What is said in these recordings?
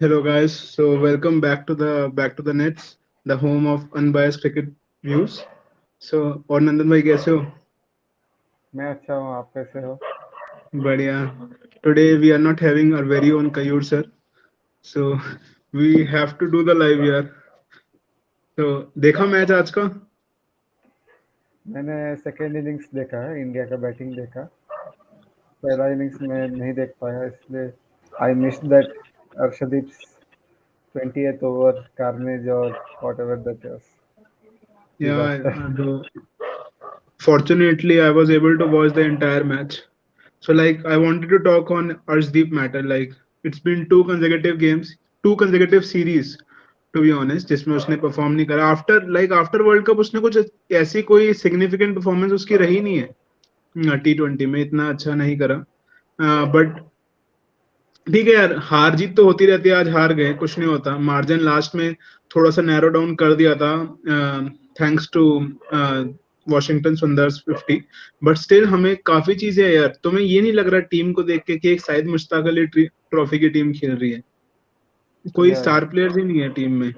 Hello guys, so welcome back to the nets, the home of unbiased cricket views. So और नंदन भाई कैसे हो? मैं अच्छा हूँ। आप कैसे हो? बढ़िया. Today we are not having our very own Kayur sir, so we have to do the live here. So देखा मैच आज का? मैंने सेकेंड इनिंग्स देखा है, इंडिया का बैटिंग देखा। पहला इनिंग्स में नहीं देख पाया, इसलिए I miss that Arshdeep 20th over carnage और whatever that was Yeah, disaster. fortunately I was able to watch the entire match. So like I wanted to talk on Arshdeep matter. Like it's been two consecutive games, two consecutive series to be honest, जिसमें उसने perform नहीं करा. After world cup उसने कुछ ऐसी कोई significant performance उसकी रही नहीं है. T20 में इतना अच्छा नहीं करा. बट ठीक है यार, हार जीत तो होती रहती है. आज हार गए, कुछ नहीं होता. मार्जिन लास्ट में थोड़ा सा नैरो डाउन कर दिया था thanks to Washington Sundar's 50. But still हमें काफी चीजें है यार. तुम्हें ये नहीं लग रहा टीम को देख के कि एक शायद मुश्ताक अली ट्रॉफी की टीम खेल रही है? कोई या स्टार प्लेयर्स ही नहीं है टीम में.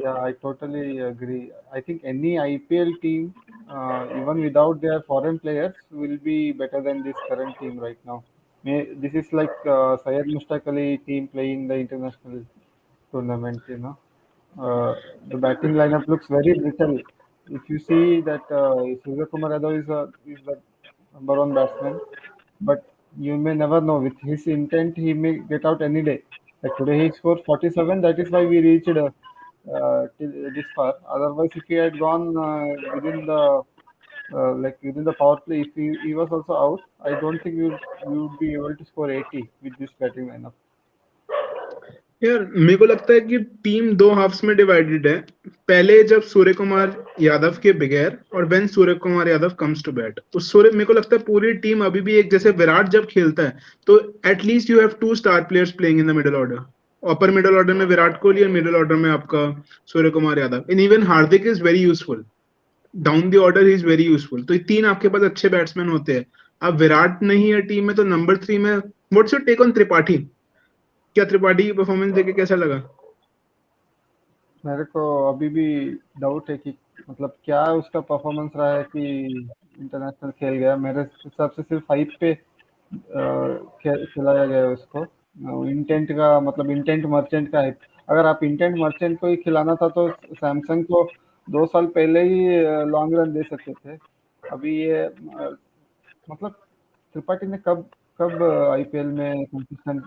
Yeah I totally agree. I think any IPL team, even without their foreign players, will be better than this current team right now. This is like Syed Mushtaq Ali team playing the international tournament, you know. The batting lineup looks very brittle. If you see that Surya Kumar Yadav is the number one batsman, but you may never know. With his intent, he may get out any day. Like today, he scored 47. That is why we reached till this far. Otherwise, if he had gone within the power play, if he was also out, I don't think we would be able to score 80 with this batting lineup. यार मेरे को लगता है कि team दो halves में divided है. पहले जब सूर्य कुमार यादव के बगैर और when Surya Kumar Yadav comes to bat, उस सूर्य मेरे को लगता है पूरी टीम अभी भी एक जैसे विराट जब खेलता है तो at least you have two star players playing in the middle order. Upper middle order में विराट कोहली और मिडिल ऑर्डर में आपका Surya Kumar Yadav. In even Hardik is very useful. Down the order he is very useful. तो ये तीन आपके पास अच्छे बैट्समैन होते हैं. अब विराट नहीं है टीम में तो नंबर 3 में what's your take on Tripathi? क्या त्रिपाठी की परफॉर्मेंस देके कैसा लगा? मेरे को अभी भी डाउट है कि मतलब क्या उसका परफॉर्मेंस रहा है कि इंटरनेशनल खेल गया। मेरे हिसाब से सिर्फ हाइप पे खिलाया गया है उसको। इंटेंट का मतलब इंटेंट मर्चेंट का हाइप। अगर आप इंटेंट मर्चेंट को ही खिलाना था तो सैमसंग को 2 साल पहले ही लॉन्ग रन दे सकते थे। अभी ये मतलब त्रिपाठी ने कब कब IPL में कंसिस्टेंट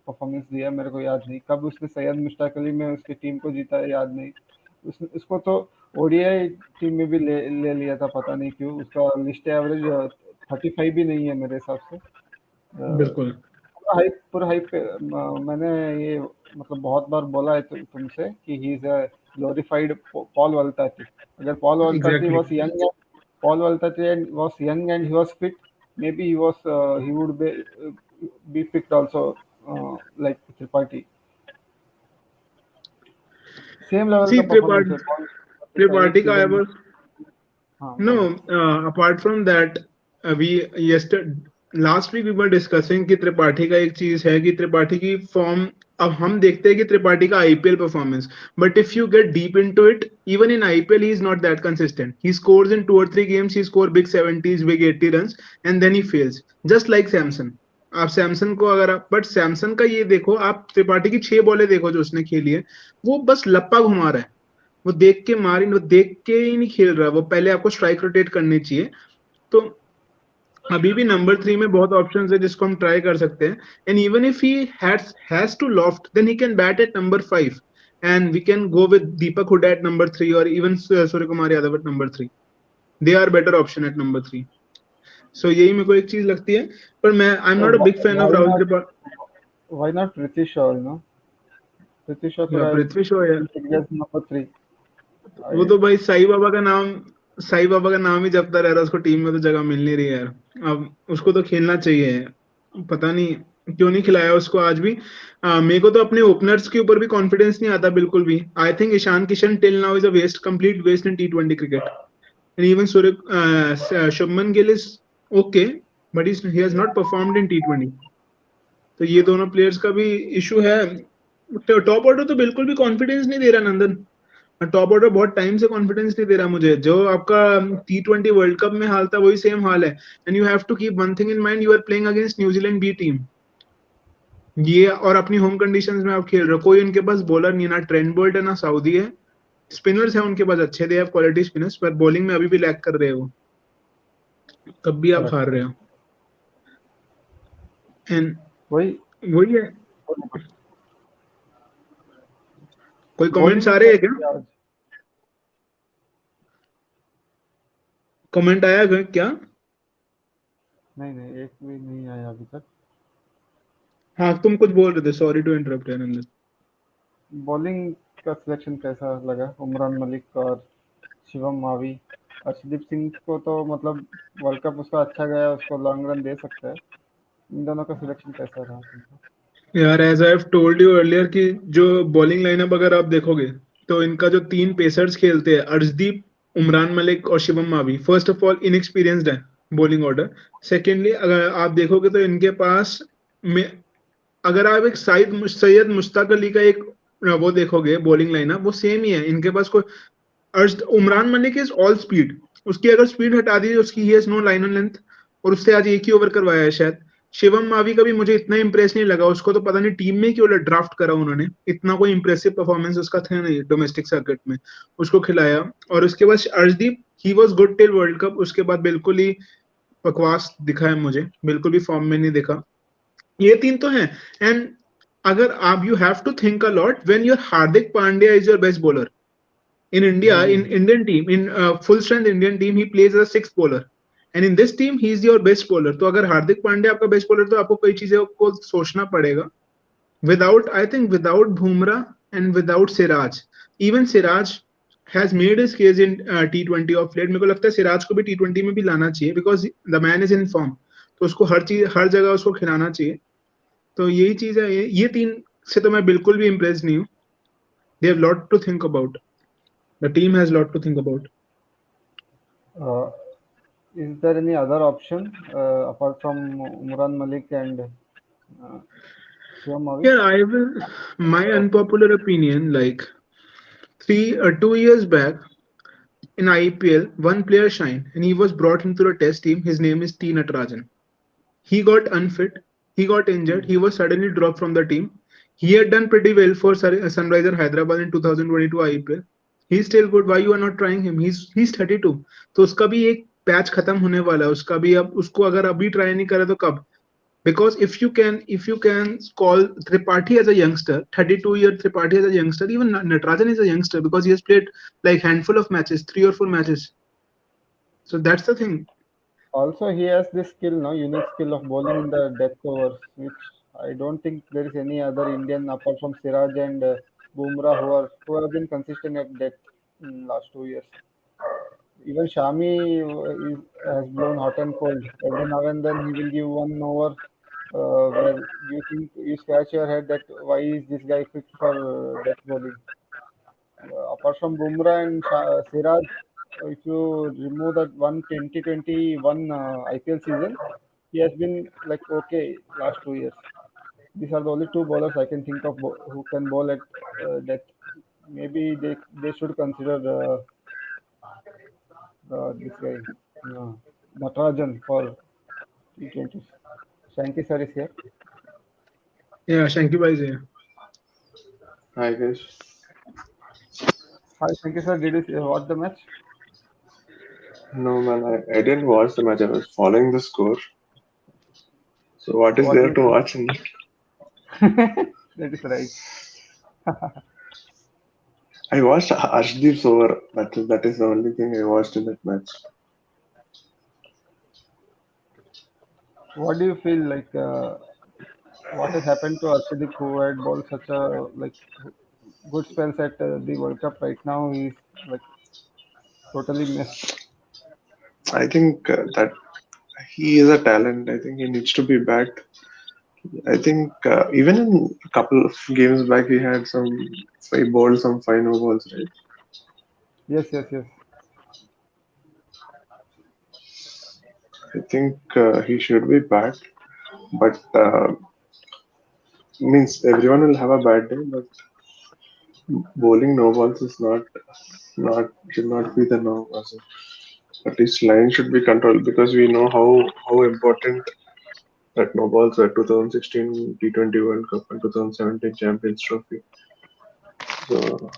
परफॉर्मेंस दिया मेरे को याद नहीं। कब उसने सैयद मुश्ताक अली में उसकी टीम को जीता है याद नहीं। उसको तो ODI टीम में भी ले लिया था, पता नहीं क्यों। उसका लिस्ट एवरेज 35 भी नहीं है मेरे हिसाब से। बिल्कुल. पूरा हाइप पे मैंने ये मतलब बहुत बार बोला है तुमसे कि he is a glorified Paul Valthaty. अगर exactly. Paul Waltati was young and he was fit, maybe he would be picked also, like Tripathi. Same level सी का परफॉर्मेंस है Paul Waltati का एक त्रिपाठी का आई सीजन में। वाज हाँ no बोलो। apart from that we yesterday last week we were discussing कि त्रिपाठी का एक चीज है कि त्रिपाठी की फॉर्म. अब हम देखते हैं कि त्रिपाठी का IPL performance, but if you get deep into it, even in IPL he is not that consistent. He scores in 2 or 3 games, he score big 70s, big 80 runs, and then he fails just like Samson. आप सैमसन को अगर आप but Samson का ये देखो, आप त्रिपाठी की 6 बॉलें देखो जो उसने खेली है, वो बस लप्पा घुमा रहा है. वो देख के मारी, वो देख के ही नहीं खेल रहा. वो पहले आपको स्ट्राइक रोटेट करनी चाहिए. तो अभी भी नंबर 3 में बहुत ऑप्शंस है जिसको हम ट्राई कर सकते हैं. And even if he has to loft, then he can bat at number 5 and we can go with Deepak Hooda at number 3 और even Surya Kumar Yadav at number 3. They are better option at number 3. So यही मेरे को एक चीज लगती है. पर मैं I am So not a big fan of Rahul Tripathi. why not Prithvi Shaw? You know, Prithvi Shaw could या have पृथ्वी शॉ यार, picked as number 3. वो तो भाई साई बाबा का नाम ही जपता रह रहा है. उसको टीम में तो जगह मिल नहीं रही है यार. अब उसको तो खेलना चाहिए. पता नहीं क्यों नहीं खिलाया उसको आज भी. मेरे को तो अपने ओपनर्स के ऊपर भी कॉन्फिडेंस नहीं आता बिल्कुल भी. I think Ishan Kishan till now is a waste, complete waste in T20 cricket. And even Shubman Gill is okay, but he has not performed in T20. तो ये दोनों प्लेयर्स का भी इशू है. टॉप ऑर्डर तो बिल्कुल भी कॉन्फिडेंस नहीं दे रहा नंदन। टॉप ऑर्डर बहुत टाइम से कॉन्फिडेंस नहीं दे रहा मुझे। जो आपका T20 वर्ल्ड कप में हाल था वही सेम हाल है। And you have to keep one thing in mind, you are playing against New Zealand B team. ये और अपनी होम कंडीशंस में आप खेल रहे हो। कोई उनके पास बॉलर नहीं है, ना ट्रेंट बोल्ट है ना साउदी है। स्पिनर्स है उनके पास अच्छे, दे हैव क्वालिटी स्पिनर्स, पर बॉलिंग में अभी भी लैग कर रहे हो, तब भी आप करेक्ट हार रहे करेक्ट। हो। एंड वही वही है। कोई कमेंट्स बॉलिंग आ में रहे हैं क्या? कैसे आज? कमेंट आया क्या? नहीं नहीं, एक भी नहीं आया अभी तक। हाँ, तुम कुछ बोल रहे थे, sorry to interrupt Nandan. Bowling का सिलेक्शन कैसा लगा उमरान मलिक और शिवम मावी? अर्शदीप सिंह को तो मतलब वर्ल्ड कप उसका अच्छा गया, उसको लॉन्ग रन दे सकता है। इन दोनों का सिलेक्शन कैसा रहा तुमको? यार as I have told you earlier कि जो बॉलिंग लाइनअप अगर आप देखोगे तो इनका जो तीन पेसर्स खेलते हैं, अर्शदीप, उमरान मलिक और Shivam Mavi, first of all inexperienced है बॉलिंग ऑर्डर। सेकेंडली अगर आप देखोगे तो इनके पास में, अगर आप एक सैयद मुश्ताक अली का एक वो देखोगे बॉलिंग लाइनअप, वो सेम ही है इनके पास। कोई Arsh Umran Malik is all speed. उसकी अगर स्पीड हटा दी, उसकी he has no line on length. और उससे आज एक ही ओवर करवाया है शायद। शिवम मावी का भी मुझे इतना इंप्रेस नहीं लगा। उसको तो पता नहीं टीम में क्यों ड्राफ्ट करा उन्होंने, इतना कोई इंप्रेसिव परफॉर्मेंस उसका था नहीं डोमेस्टिक सर्किट में। उसको खिलाया। और उसके बाद Arshdeep, he was good till world cup, उसके बाद बिल्कुल ही बकवास दिखा है मुझे, बिल्कुल भी फॉर्म में नहीं देखा। ये तीन तो हैं। एंड अगर आप, you have to think a lot when your Hardik Pandya is your best bowler in India, in hmm. Indian team, in full strength Indian team, he plays as a sixth bowler. And in this team, he is your best bowler. तो अगर हार्दिक पांड्या आपका best bowler, तो आपको कई चीजों को सोचना पड़ेगा। Without, I think, without Bumrah and without Siraj, even Siraj has made his case in T20 of late। मेरे को लगता है सिराज को भी T20 में भी लाना चाहिए, because the man is in form। तो उसको हर चीज, हर जगह उसको खिलाना चाहिए। तो यही चीज है। ये तीन से तो मैं बिल्कुल भी इम्प्रेस नहीं हूँ। They have lot to think about. The team has lot to think about. Uh, is there any other option apart from Umran Malik and Shivam Mavi? Yeah, I will. My unpopular opinion, like 2 years back in IPL, one player shined and he was brought into the test team. His name is T. Natarajan. He got unfit, he got injured, Hmm. he was suddenly dropped from the team. He had done pretty well for Sunriser Hyderabad in 2022 IPL. He's still good. Why you are not trying him? He's 32। तो उसका भी एक patch खत्म होने वाला है उसका भी। अब उसको अगर अभी ट्राई नहीं करे तो कब? Because if you can call Tripathi as a youngster, 32-year Tripathi as a youngster, even Natarajan is a youngster because he has played like handful of matches, 3 or 4 matches. So that's the thing. Also, he has this skill, no, unique skill of bowling in the death overs, which I don't think there is any other Indian apart from Siraj and Bumrah who have been consistent at death in last 2 years. Even Shami has blown hot and cold. Every now and then he will give one over where you think you scratch your head that why is this guy fit for death bowling. Apart from Bumrah and Siraj, if you remove that one 2021 IPL season, he has been like okay last 2 years. These are the only two bowlers I can think of who can bowl at death. Maybe they should consider this guy, uh, Natarajan for T20s. Shanky sir is here. Yeah, Shanky Bhai is here. I guess. Hi, Shanky sir. Did you watch the match? No, man, I didn't watch the match. I was following the score. So, what So is what do there you to think? watch in it? That is right. I watched Arshdeep's over. That is the only thing I watched in that match. What do you feel like? What has happened to Arshdeep, who had bowled such a good spells at the World Cup? Right now, he's like totally missed. I think that he is a talent. I think he needs to be backed. I think even in a couple of games back, he had he bowled some fine balls, right? Yes, yes, yes. I think he should be backed. But Means everyone will have a bad day, but bowling no balls is not should not be the norm. Also. At least line should be controlled because we know how important that no balls were 2016 T20 World Cup and 2017 Champions Trophy. So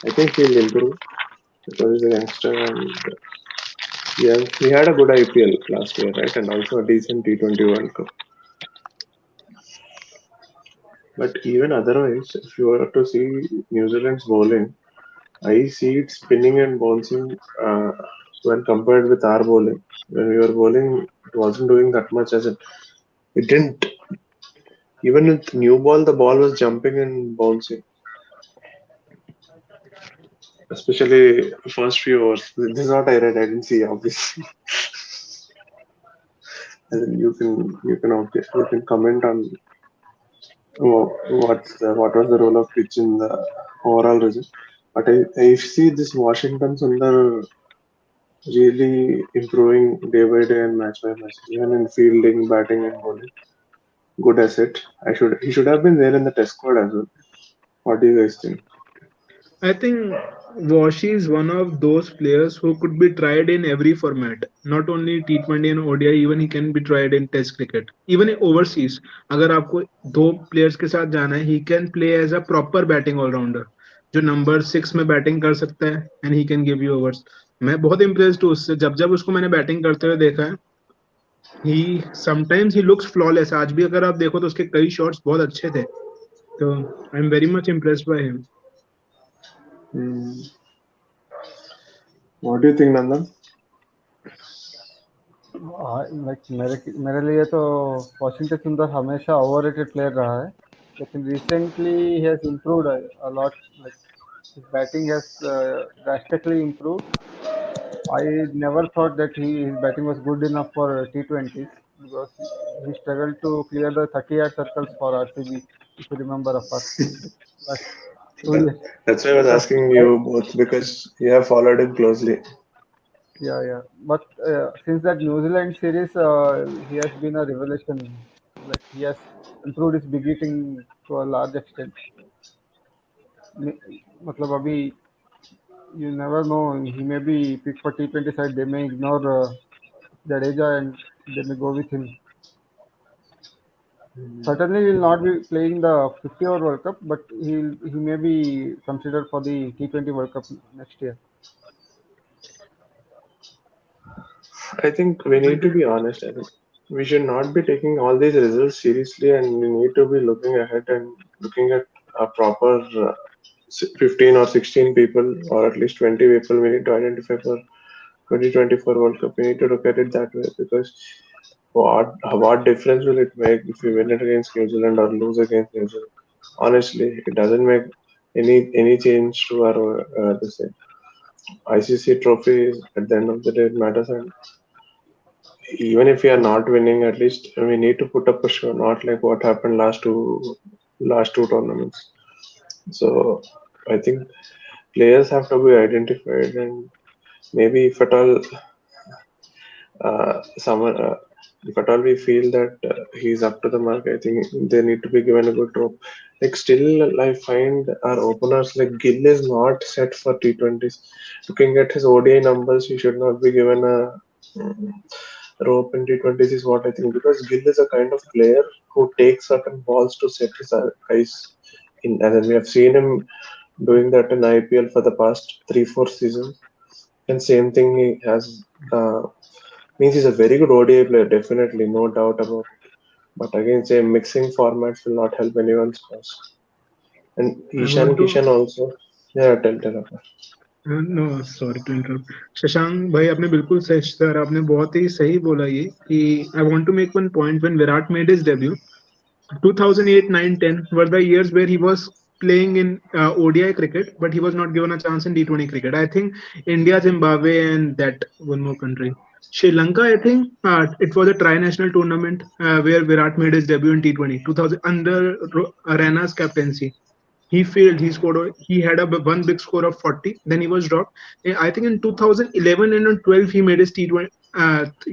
I think he'll improve because he's a youngster and he had a good IPL last year, right? And also a decent T20 World Cup. But even otherwise, if you were to see New Zealand's bowling, I see it spinning and bouncing when compared with our bowling. When we were bowling, it wasn't doing that much as it didn't. Even with new ball was jumping and bouncing, especially first few overs. This is what I read. I didn't see, obviously. And then you can comment on what was the role of pitch in the overall result. But I see this Washington Sundar really improving day by day and match by match, even in fielding, batting, and bowling. Good asset. He should have been there in the test squad as well. What do you guys think? I think Washi is one of those players who could be tried in every format, not only T20 and ODI, even he can be tried in Test cricket, even in overseas. अगर आपको दो players के साथ जाना है, he can play as a proper batting all rounder, जो number 6 में batting कर सकता है and he can give you overs. मैं बहुत इम्प्रेस्ड हूँ उससे, जब जब उसको मैंने बैटिंग करते हुए देखा है, he looks flawless. आज भी अगर आप देखो तो उसके कई शॉट्स बहुत अच्छे थे, तो I am very much impressed by him. Hmm. What do you think, Nandan? Like मेरे लिए तो वॉशिंगटन सुंदर हमेशा ओवररेटेड प्लेयर रहा है, लेकिन recently he has improved a lot. Like his batting has drastically improved. I never thought that his batting was good enough for T20s because he struggled to clear the 30-yard circles for RCB, if you remember, of us last two That, years. that's why I was But asking you both because you have followed him closely. yeah, yeah. But since that New Zealand series, he has been a revelation. Like he has improved his big hitting to a large extent. Me- मतलब अभी you never know. He may be picked for T20 side. They may ignore Jadeja and they may go with him. Certainly, he will not be playing the 50-over World Cup, but he may be considered for the T20 World Cup next year. I think we need to be honest. I think we should not be taking all these results seriously, and we need to be looking ahead and looking at a proper 15 or 16 people, or at least 20 people we need to identify for 2024 World Cup. We need to look at it that way because what difference will it make if we win it against New Zealand or lose against New Zealand? Honestly, it doesn't make any change to our the same ICC trophies. At the end of the day, it matters, and even if we are not winning, at least we need to put up a show, not like what happened last two tournaments. So I think players have to be identified, and maybe if at all someone if at all we feel that he's up to the mark, I think they need to be given a good rope. Like still, I find our openers like Gill is not set for T20s. Looking at his ODI numbers, he should not be given a rope in T20s is what I think because Gill is a kind of player who takes certain balls to set his eyes in, and then we have seen him doing that in IPL for the past 3-4 seasons. And same thing he has means he's a very good ODI player, definitely, no doubt about it. But again, say mixing formats will not help anyone's cause. And I want Ishan to Kishan also, yeah, tell Apar. No sorry to interrupt. Shashank भाई, आपने बिल्कुल सही sir, आपने बहुत ही सही बोला ये कि I want to make one point. When Virat made his debut 2008, 9, 10 were the years where he was playing in ODI cricket, but he was not given a chance in T20 cricket. I think India, Zimbabwe, and that one more country, Sri Lanka. I think it was a tri-national tournament where Virat made his debut in T20 2000 under Arana's captaincy. He failed. He scored. He had a one big score of 40. Then he was dropped. I think in 2011 and 12 he made his T20.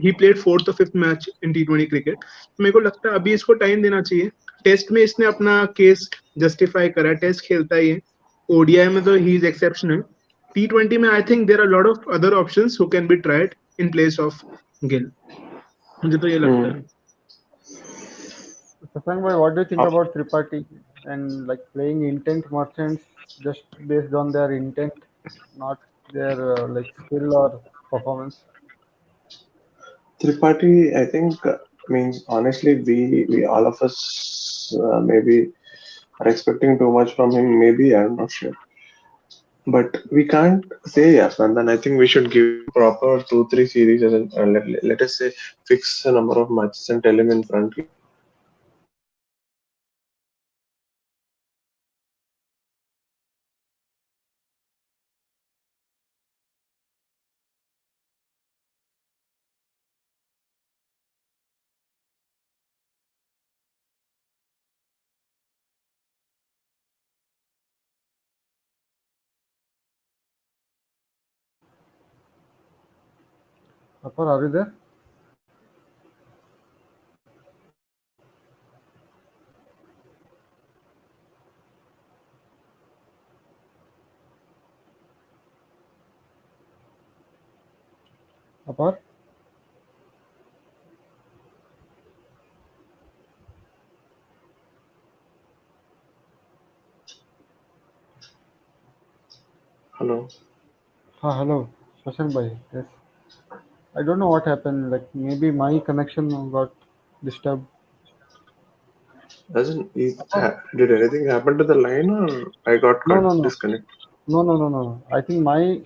He played fourth or fifth match in T20 cricket. मेरे को लगता है अभी इसको time देना चाहिए. Test में इसने अपना केस जस्टिफाई करा, टेस्ट खेलता ही है, ओडीआई में तो ही इज एक्सेप्शनल, T20 में I think there are lot of other options who can be tried in place of Gill, मुझे तो ये लगता है. Shashank bhai, what do you think Of- about Tripathi and like playing intent merchants just based on their intent, not their like skill or performance? Tripathi, I think, means honestly, we all of us maybe are expecting too much from him. Maybe I'm not sure, but we can't say yes. And then I think we should give proper 2 3 series and let us say fix a number of matches and tell him in front. Apar, are you there? Apar? Hello. Hello, Shashank bhai. Yes. I don't know what happened. Like maybe my connection got disturbed. Doesn't Apar? did anything happen to the line or I got No, cut no, no. disconnect? No. I think my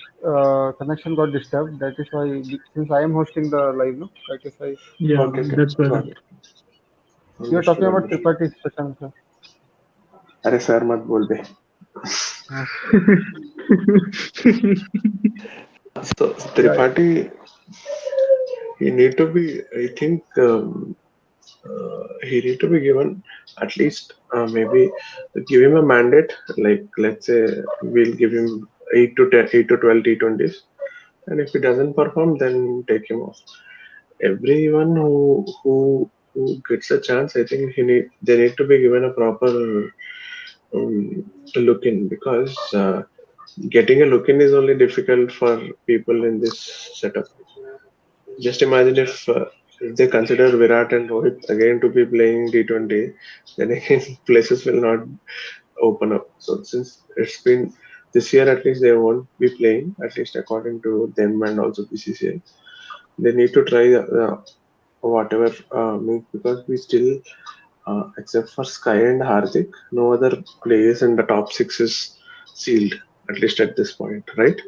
connection got disturbed. That is why, since I am hosting the live, no, that is why. Yeah, Okay, okay, that's better. got it. You are Understood, talking about understood. Tripathi, Shashank sir. अरे sir मत बोल बे. हाँ, So Right. Tripathi, he need to be. I think he need to be given at least maybe give him a mandate. Like let's say we'll give him 8 to 10, 8 to 12 T20s, and if he doesn't perform, then take him off. Everyone who gets a chance, I think they need to be given a proper look in because getting a look in is only difficult for people in this setup. Just imagine if they consider Virat and Rohit again to be playing T20, then again places will not open up. So since it's been this year, at least they won't be playing, at least according to them and also BCCI. They need to try whatever means because we still, except for Sky and Hardik, no other players in the top six is sealed, at least at this point, right?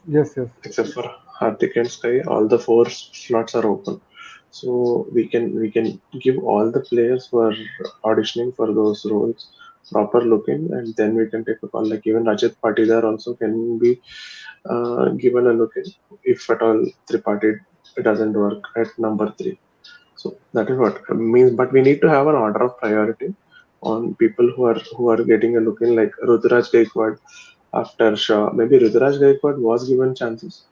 yes, yes. Except for Hardik and Sky, all the four slots are open. So we can give all the players who are auditioning for those roles proper look in, and then we can take a call. Like even Rajat Patidar also can be given a look in if at all Tripathi doesn't work at number 3. So that is what means. But we need to have an order of priority on people who are getting a look in, like Rudraj Gaikwad after Shaw. Maybe Rudraj Gaikwad was given chances,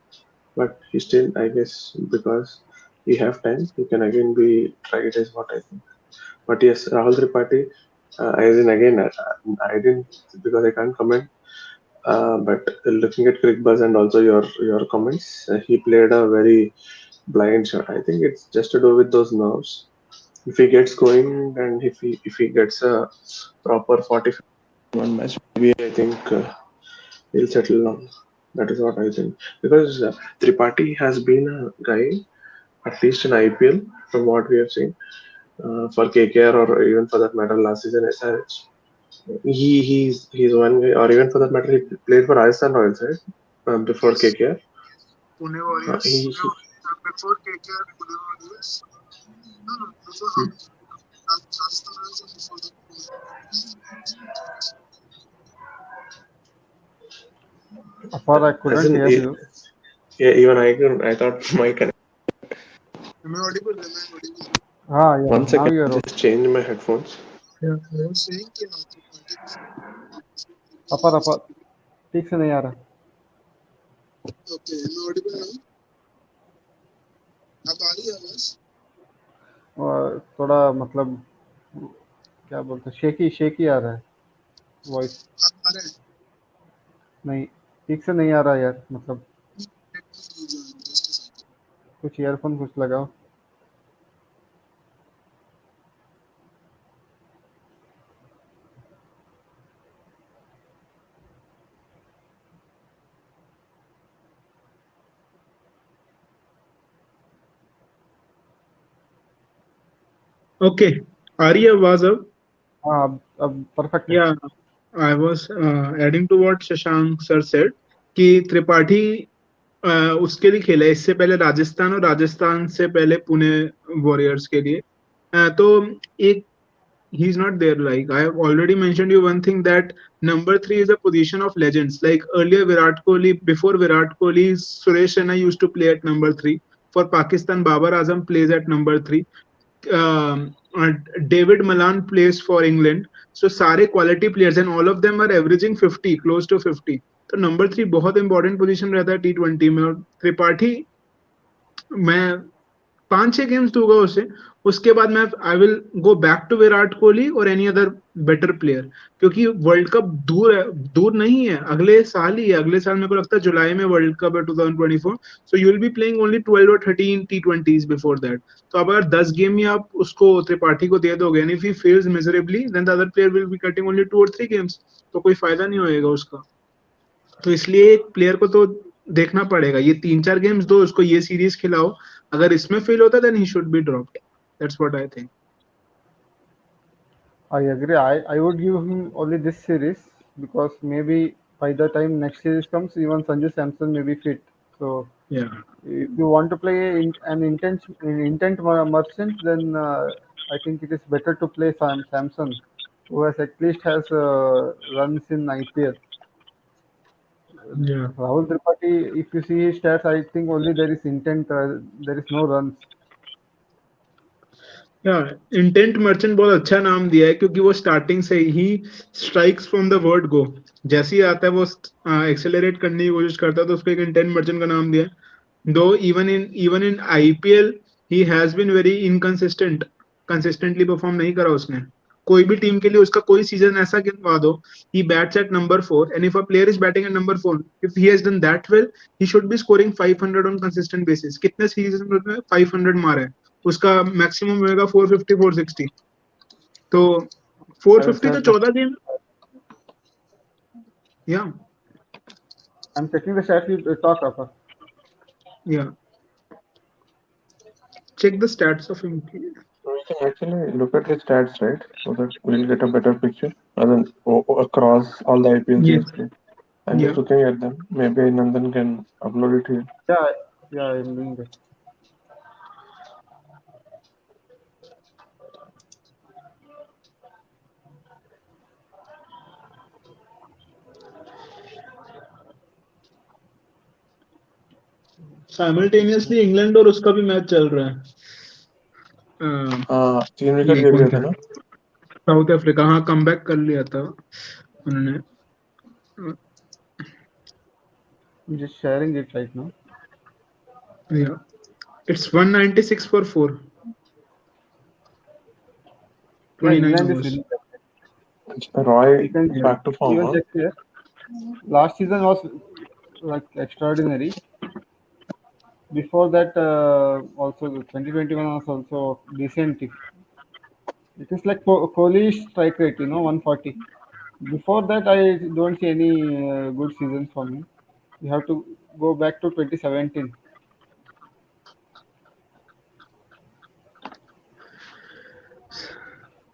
but he still, I guess, because we have time, he can again be tried, is what I think. But yes, Rahul Tripathi, as in again, I didn't because I can't comment. But looking at Crick Buzz and also your comments, he played a very blind shot. I think it's just to do with those nerves. If he gets going and if he gets a proper 41 match, maybe I think he'll settle down. That is what I think. Because Tripathi has been a guy, at least in IPL, from what we have seen, for KKR or even for that matter last season SRH. He's one guy, or even for that matter, he played for Rajasthan Royals, right? Before Yes. KKR. Pune Uh, Warriors. he, he, Before KKR, Pune Warriors. No, no, before Rajasthan Royals and before that Pune. Apar, I as couldn't in, hear you. yeah, even I thought my connection. Am I audible? Am I audible? Yeah. One Now second, you are okay. just change my headphones. Yeah, I was saying कि हाँ त्रिपाठी अपर ठीक से नहीं आ रहा. Okay, am I audible now? अब आ रही है आवाज? थोड़ा मतलब क्या बोलते हैं, शेकी शेकी आ रहा है वॉइस। नहीं, ठीक से नहीं आ रहा यार, मतलब कुछ ईयरफोन कुछ लगाओ। ओके, आ रही है आवाज अब? हाँ, अब परफेक्ट है। Yeah I was adding to what Shashank sir said कि त्रिपाठी उसके लिए खेला है, इससे पहले राजस्थान और राजस्थान से पहले पुणे वॉरियर्स के लिए। तो एक he is not there. Like I have already mentioned you one thing, that number three is a position of legends. Like earlier Virat Kohli, before Virat Kohli, Suresh Raina used to play at number three. For Pakistan, Babar Azam plays at number three. David Malan plays for England. So सारे quality players and all of them are averaging 50, close to 50. तो number three बहुत important position रहता है T20 में। और त्रिपाठी, मैं 5-6 games दूंगा उसे, उसके बाद मैं I will go back to Virat Kohli और एनी अदर बेटर प्लेयर, क्योंकि वर्ल्ड कप दूर है, दूर नहीं है, अगले साल ही है। अगले साल मेरे को लगता है जुलाई में वर्ल्ड कप है 2024। So you will be playing only 12 और 13 T20s बिफोर दैट। तो अब अगर 10 गेम ही आप उसको त्रिपाठी को दे दोगे, and if he fails miserably, then the other player will be cutting only 2 और 3 गेम्स, तो कोई फायदा नहीं होएगा उसका। तो इसलिए एक प्लेयर को तो देखना पड़ेगा, ये 3-4 गेम्स दो उसको, ये सीरीज खिलाओ। अगर इसमें फेल होता then he should be dropped. That's what I think. I agree. I would give him only this series because maybe by the time next series comes, even Sanju Samson may be fit. So या if you want to play an intent merchant, then I think it is better to play Samson, who has at least has runs in IPL. या Rahul Tripathi, if you see his stats, I think only there is intent. There is no runs. या intent merchant बहुत अच्छा नाम दिया है, क्योंकि वो starting से ही strikes from the word go, जैसे ही आता है वो एक्सेलरेट करने की कोशिश करता है, तो उसको एक इंटेंट मर्चेंट का नाम दिया है। Though even in IPL he has been very inconsistent, consistently perform नहीं करा उसने। कोई भी टीम के लिए उसका कोई सीजन ऐसा गिनवा दो, he bats at number 4, and if a player is batting at number 4, if he has done that well, he should be scoring 500 on consistent basis। कितने सीजन में उसने 500 मारा है? उसका मैक्सिमम होएगा 450 460। तो I will 450 तो check the. 14 गेम। या I'm checking the stats. You talk about. Yeah check the stats of him. So we can actually look at his stats, right? So that we'll get a better picture rather than across all the IPLs he ये has played. I'm या just looking at them. Maybe Nandan can upload it here. Yeah, yeah, I'm doing that. Simultaneously England और उसका भी match चल रहा है। 3 wicket ये गिर कौन गया था था? ना? साउथ अफ्रीका, हाँ कमबैक कर लिया था उन्होंने। I'm just sharing it right now. या it's 196 for 4, Yeah, 29 England is overs। winning. Roy You can back to form, even huh? check here. Last season was like extraordinary. Before that, also the 2021 was also decent. It is like Kohli strike rate, 140. Before that, I don't see any good seasons from him. You have to go back to 2017.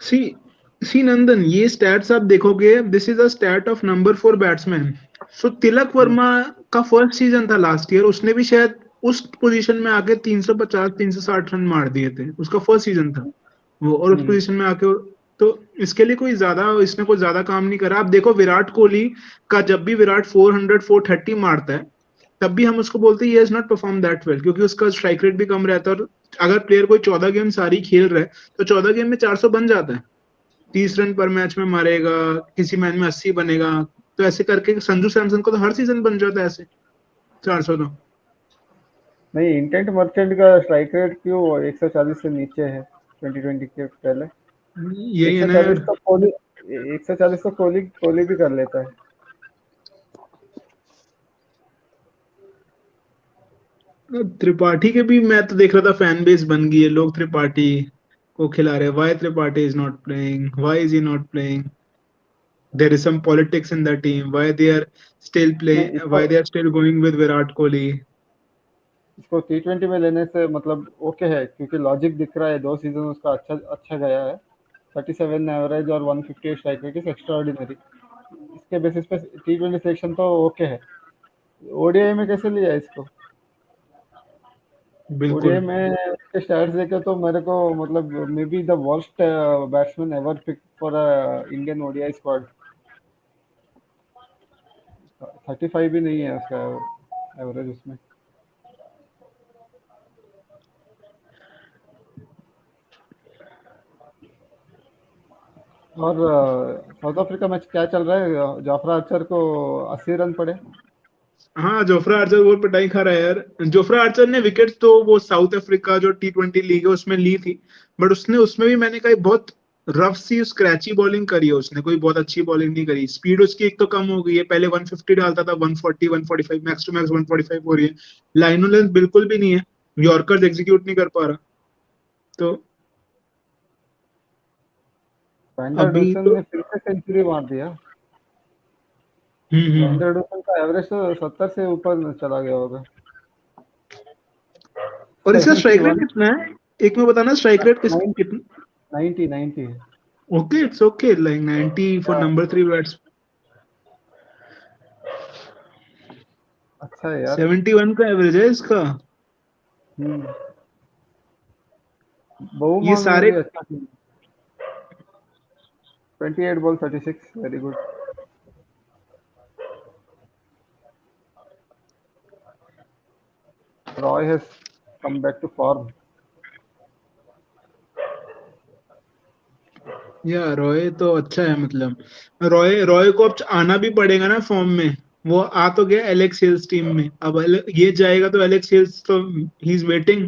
See see Nandan, ये stats आप देखोगे, this is a stat of number 4 batsman. So Tilak Varma का first season था last year, उसने भी शायद उस position में आके 350 360 रन मार दिए थे, उसका फर्स्ट सीजन था वो। और उस Hmm. पोजीशन में आके तो इसके लिए कोई ज्यादा, इसने कोई ज्यादा काम नहीं करा। आप देखो विराट कोहली का, जब भी विराट 400 430 मारता है, तब भी हम उसको बोलते हैं ही has not perform that well, क्योंकि उसका स्ट्राइक रेट भी कम रहता है। और अगर प्लेयर कोई 14 गेम सारी खेल रहा है, तो 14 गेम में 400 बन जाता है। 30 रन पर मैच में मारेगा, किसी मैच में 80 बनेगा। तो ऐसे करके संजू सैमसन को तो हर सीजन बन जाता है ऐसे 400 तो। नहीं, इंटेंट मर्चेंट का स्ट्राइक रेट क्यों 140 से नीचे है 2020 के पहले? यही एक है सौ ना चालीस यार। तो कोहली, 140 तो कोहली कोहली भी कर लेता है। त्रिपाठी के भी मैं तो देख रहा था फैन बेस बन गई है, लोग त्रिपाठी को खिला रहे हैं। Why Tripathi is not playing, why is he not playing? There is some politics in the team. Why they are still नहीं, playing? इसको Why they are still going with Virat Kohli? इसको T20 में लेने से मतलब ओके है, क्योंकि logic दिख रहा है, 2 सीजन उसका अच्छा अच्छा गया है। 37 एवरेज और 158 स्ट्राइक रेट इज एक्स्ट्राऑर्डिनरी। इसके बेसिस पे T20 सिलेक्शन तो ओके है। ओडीआई में कैसे लिया इसको? ओडीआई बिल्कुल। में इसके स्टैट्स देखे तो मेरे को मतलब maybe the worst batsman ever pick for Indian ODI squad. 35 भी नहीं है उसका एवरेज उसमें। और साउथ अफ्रीका मैच क्या चल रहा है? जाफरा आर्चर को 80 रन पड़े। हाँ, जोफ्रा आर्चर वो पिटाई खा रहा है यार। जोफ्रा आर्चर ने विकेट तो वो साउथ अफ्रीका जो T20 लीग है उसमें ली थी, बट उसने उसमें भी मैंने कहा बहुत रफ सी स्क्रैची बॉलिंग करी है उसने, कोई बहुत अच्छी बॉलिंग नहीं करी। स्पीड उसकी एक तो कम हो गई है, पहले 150 डालता था, 140 145 मैक्स टू मैक्स 145 हो रही है। लाइनो लेंथ बिल्कुल भी नहीं है, यॉर्कर्स एग्जीक्यूट नहीं कर पा रहा। तो वैंडर अभी डुसन तो ने फिर से सेंचुरी मार दिया। हम्म। वैंडर डुसन का एवरेज तो 70 से ऊपर चला गया होगा। और इसका स्ट्राइक रेट 71। कितना है? एक में बताना स्ट्राइक रेट किस 90, कितना? 90 है। Okay, it's okay, like 90 for हाँ, नंबर 3 बैट्स। अच्छा है यार। 71 का एवरेज है इसका। हम्म। ये बहुमा में सारे भी अच्छा खेला। 28 ball 36, very good. Roy has come back to form. Yeah Roy तो अच्छा है मतलब। रॉय रॉय को अब आना भी पड़ेगा ना फॉर्म में। वो आ तो गया एलेक्स हिल्स टीम में, अब ये जाएगा तो एलेक्स हिल्स तो he is waiting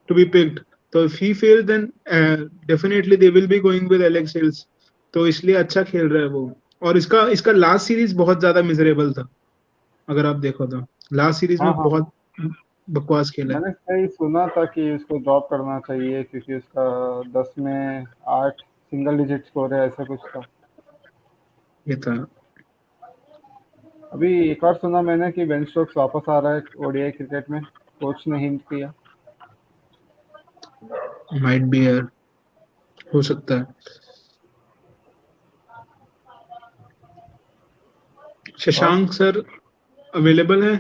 to be picked. तो if he fail then definitely they will be going with Alex Hales. तो इसलिए अच्छा खेल रहा है वो। और इसका इसका लास्ट सीरीज बहुत ज्यादा मिजरेबल था, अगर आप देखो तो। लास्ट सीरीज हाँ में हाँ, बहुत बकवास खेला है। मैंने कहीं सुना था कि उसको ड्रॉप करना चाहिए, क्योंकि उसका 10 में 8 सिंगल डिजिट स्कोर है, ऐसा कुछ था। ये था। अभी एक और सुना मैंने कि बेन स्टोक्स वापस आ रहा है ओडीआई क्रिकेट में। कोच ने हिंट किया। माइट बी यार, हो सकता है। और शशांक सर अवेलेबल है?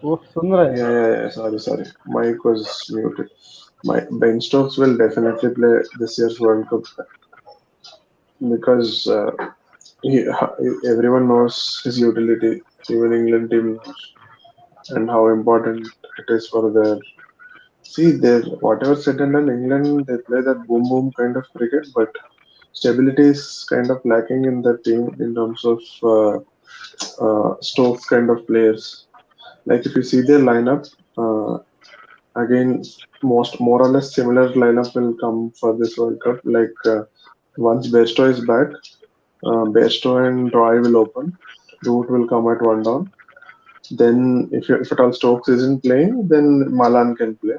वो सुन रहे हैं। Yeah. Sorry. Mike was muted. My Ben Stokes will definitely play this year's World Cup because he, everyone knows his utility. Even England team knows and how important it is for their. See, they whatever said and done, England they play that boom boom kind of cricket, but stability is kind of lacking in the team in terms of Stokes kind of players. Like if you see their lineup, again, most more or less similar lineup will come for this World Cup. Like once Besto is back, Besto and Roy will open. Root will come at one down. Then, if at all Stokes isn't playing, then Malan can play.